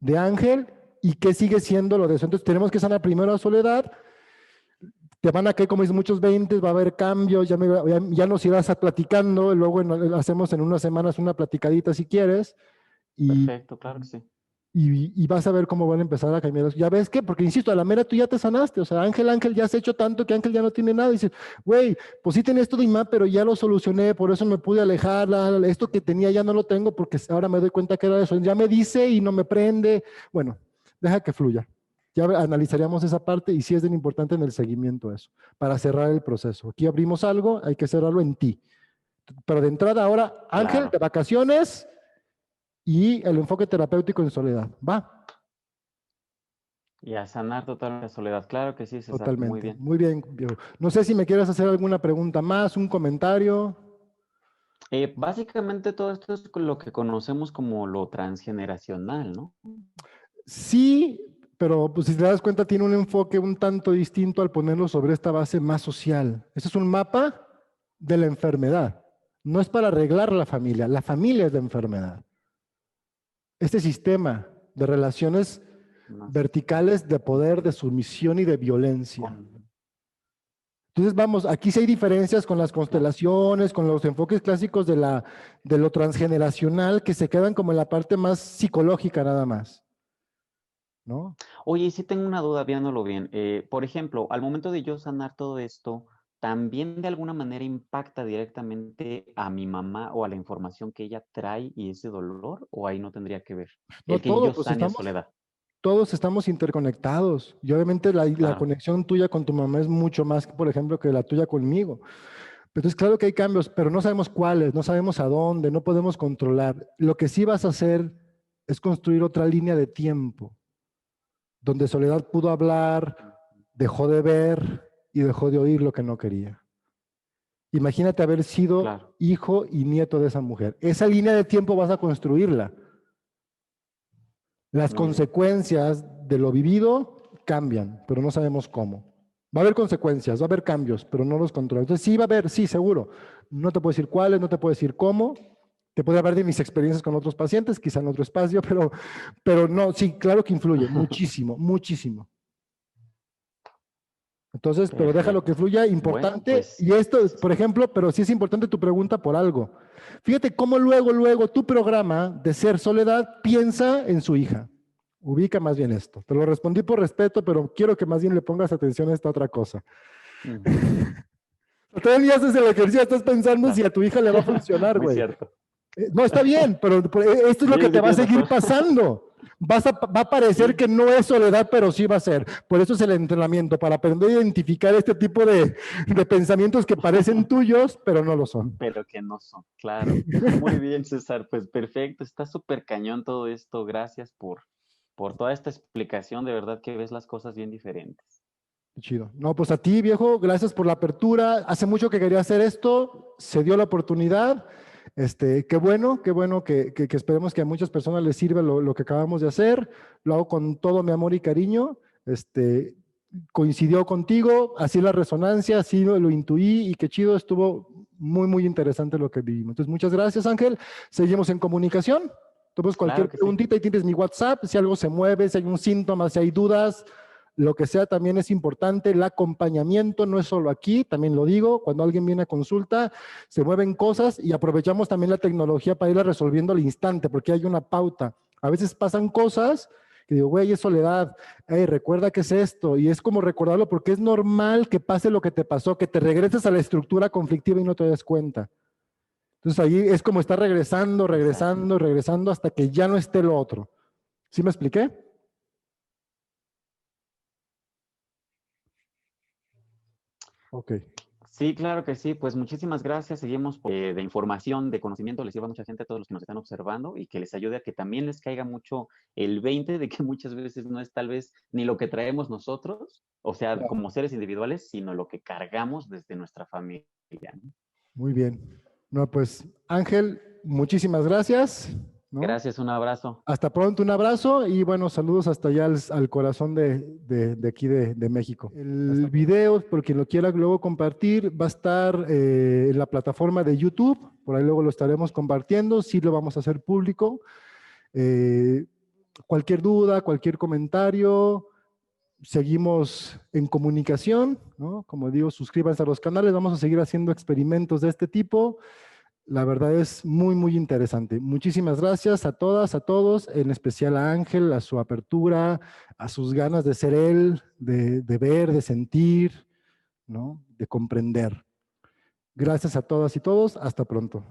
de Ángel y qué sigue siendo lo de eso. Entonces tenemos que sanar primero a Soledad. Te van a caer, como dicen, muchos 20, va a haber cambios, ya nos irás platicando, luego hacemos en unas semanas una platicadita si quieres, perfecto, claro que sí. y vas a ver cómo van a empezar a cambiar. ¿Ya ves qué? Porque insisto, a la mera tú ya te sanaste, o sea, Ángel ya has hecho tanto que Ángel ya no tiene nada, y dices, güey, pues sí tenía esto de IMA, pero ya lo solucioné, por eso me pude alejar, esto que tenía ya no lo tengo, porque ahora me doy cuenta que era eso, ya me dice y no me prende, bueno, deja que fluya. Ya analizaríamos esa parte y sí es bien importante en el seguimiento eso, para cerrar el proceso. Aquí abrimos algo, hay que cerrarlo en ti. Pero de entrada ahora, Ángel, Claro. de vacaciones y el enfoque terapéutico en soledad. ¿Va? Y a sanar totalmente la soledad. Claro que sí, César. Muy Totalmente. bien. Muy bien, viejo. No sé si me quieres hacer alguna pregunta más, un comentario. Básicamente todo esto es lo que conocemos como lo transgeneracional, ¿no? Sí, pero pues si te das cuenta tiene un enfoque un tanto distinto al ponerlo sobre esta base más social. Ese es un mapa de la enfermedad. No es para arreglar la familia es la enfermedad. Este sistema de relaciones Más verticales de poder, de sumisión y de violencia. con- Entonces, vamos, aquí sí hay diferencias con las constelaciones, con los enfoques clásicos de lo transgeneracional, que se quedan como en la parte más psicológica nada más, ¿no? Oye, sí tengo una duda viéndolo bien. Por ejemplo, al momento de yo sanar todo esto, ¿también de alguna manera impacta directamente a mi mamá o a la información que ella trae y ese dolor? ¿O ahí no tendría que ver? No El que todo, yo pues sane a Soledad. todos estamos interconectados. Y obviamente la Claro. conexión tuya con tu mamá es mucho más, por ejemplo, que la tuya conmigo. Entonces, claro que hay cambios, pero no sabemos cuáles, no sabemos a dónde, no podemos controlar. Lo que sí vas a hacer es construir otra línea de tiempo, donde Soledad pudo hablar, dejó de ver y dejó de oír lo que no quería. Imagínate haber sido Claro. hijo y nieto de esa mujer. Esa línea de tiempo vas a construirla. Las Muy bien. consecuencias de lo vivido cambian, pero no sabemos cómo. Va a haber consecuencias, va a haber cambios, pero no los controlamos. Entonces sí va a haber, sí, seguro. No te puedo decir cuáles, no te puedo decir cómo. Te puedo hablar de mis experiencias con otros pacientes, quizá en otro espacio, pero no, sí, claro que influye, muchísimo, muchísimo. Entonces, pero déjalo que Perfecto. fluya, Bueno, importante. pues Y esto, por ejemplo, pero sí es importante tu pregunta por algo. Fíjate cómo luego tu programa de ser Soledad piensa en su hija. Ubica más bien esto. Te lo respondí por respeto, pero quiero que más bien le pongas atención a esta otra cosa. Todavía haces el ejercicio, estás pensando si a tu hija le va a funcionar, muy güey. cierto. No, está bien, pero esto es lo Sí, que sí te va a tienes seguir razón. pasando. Va a parecer Sí. que no es soledad, pero sí va a ser. Por eso es el entrenamiento, para aprender a identificar este tipo de pensamientos que parecen tuyos, pero no lo son. Pero que no son, claro. Muy bien, César, pues perfecto, está súper cañón todo esto. Gracias por toda esta explicación, de verdad que ves las cosas bien diferentes. Chido. No, pues a ti, viejo, gracias por la apertura. Hace mucho que quería hacer esto, se dio la oportunidad. Qué bueno que esperemos que a muchas personas les sirva lo que acabamos de hacer. Lo hago con todo mi amor y cariño. Coincidió contigo, así la resonancia, así lo intuí y qué chido, estuvo muy interesante lo que vivimos. Entonces, muchas gracias, Ángel. Seguimos en comunicación. Entonces, cualquier Claro que sí. preguntita, y tienes mi WhatsApp, si algo se mueve, si hay un síntoma, si hay dudas, lo que sea también es importante. El acompañamiento no es solo aquí, también lo digo, cuando alguien viene a consulta, se mueven cosas y aprovechamos también la tecnología para irla resolviendo al instante, porque hay una pauta. A veces pasan cosas que digo, güey, es Soledad, hey, recuerda que es esto, y es como recordarlo porque es normal que pase lo que te pasó, que te regreses a la estructura conflictiva y no te des cuenta. Entonces ahí es como está regresando, regresando, regresando hasta que ya no esté lo otro. ¿Sí me expliqué? Ok. Sí, claro que sí. Pues muchísimas gracias. Seguimos de información, de conocimiento, les sirva a mucha gente, a todos los que nos están observando y que les ayude a que también les caiga mucho el 20 de que muchas veces no es tal vez ni lo que traemos nosotros, o sea, Claro. como seres individuales, sino lo que cargamos desde nuestra familia, ¿no? Muy bien. No, pues Ángel, muchísimas gracias, ¿no? Gracias, un abrazo. Hasta pronto, un abrazo y bueno, saludos hasta allá al corazón de aquí de México. El video, por quien lo quiera luego compartir, va a estar en la plataforma de YouTube, por ahí luego lo estaremos compartiendo, sí lo vamos a hacer público. Cualquier duda, cualquier comentario, seguimos en comunicación, ¿no? Como digo, suscríbanse a los canales, vamos a seguir haciendo experimentos de este tipo. La verdad es muy, muy interesante. Muchísimas gracias a todas, a todos, en especial a Ángel, a su apertura, a sus ganas de ser él, de ver, de sentir, ¿no? De comprender. Gracias a todas y todos. Hasta pronto.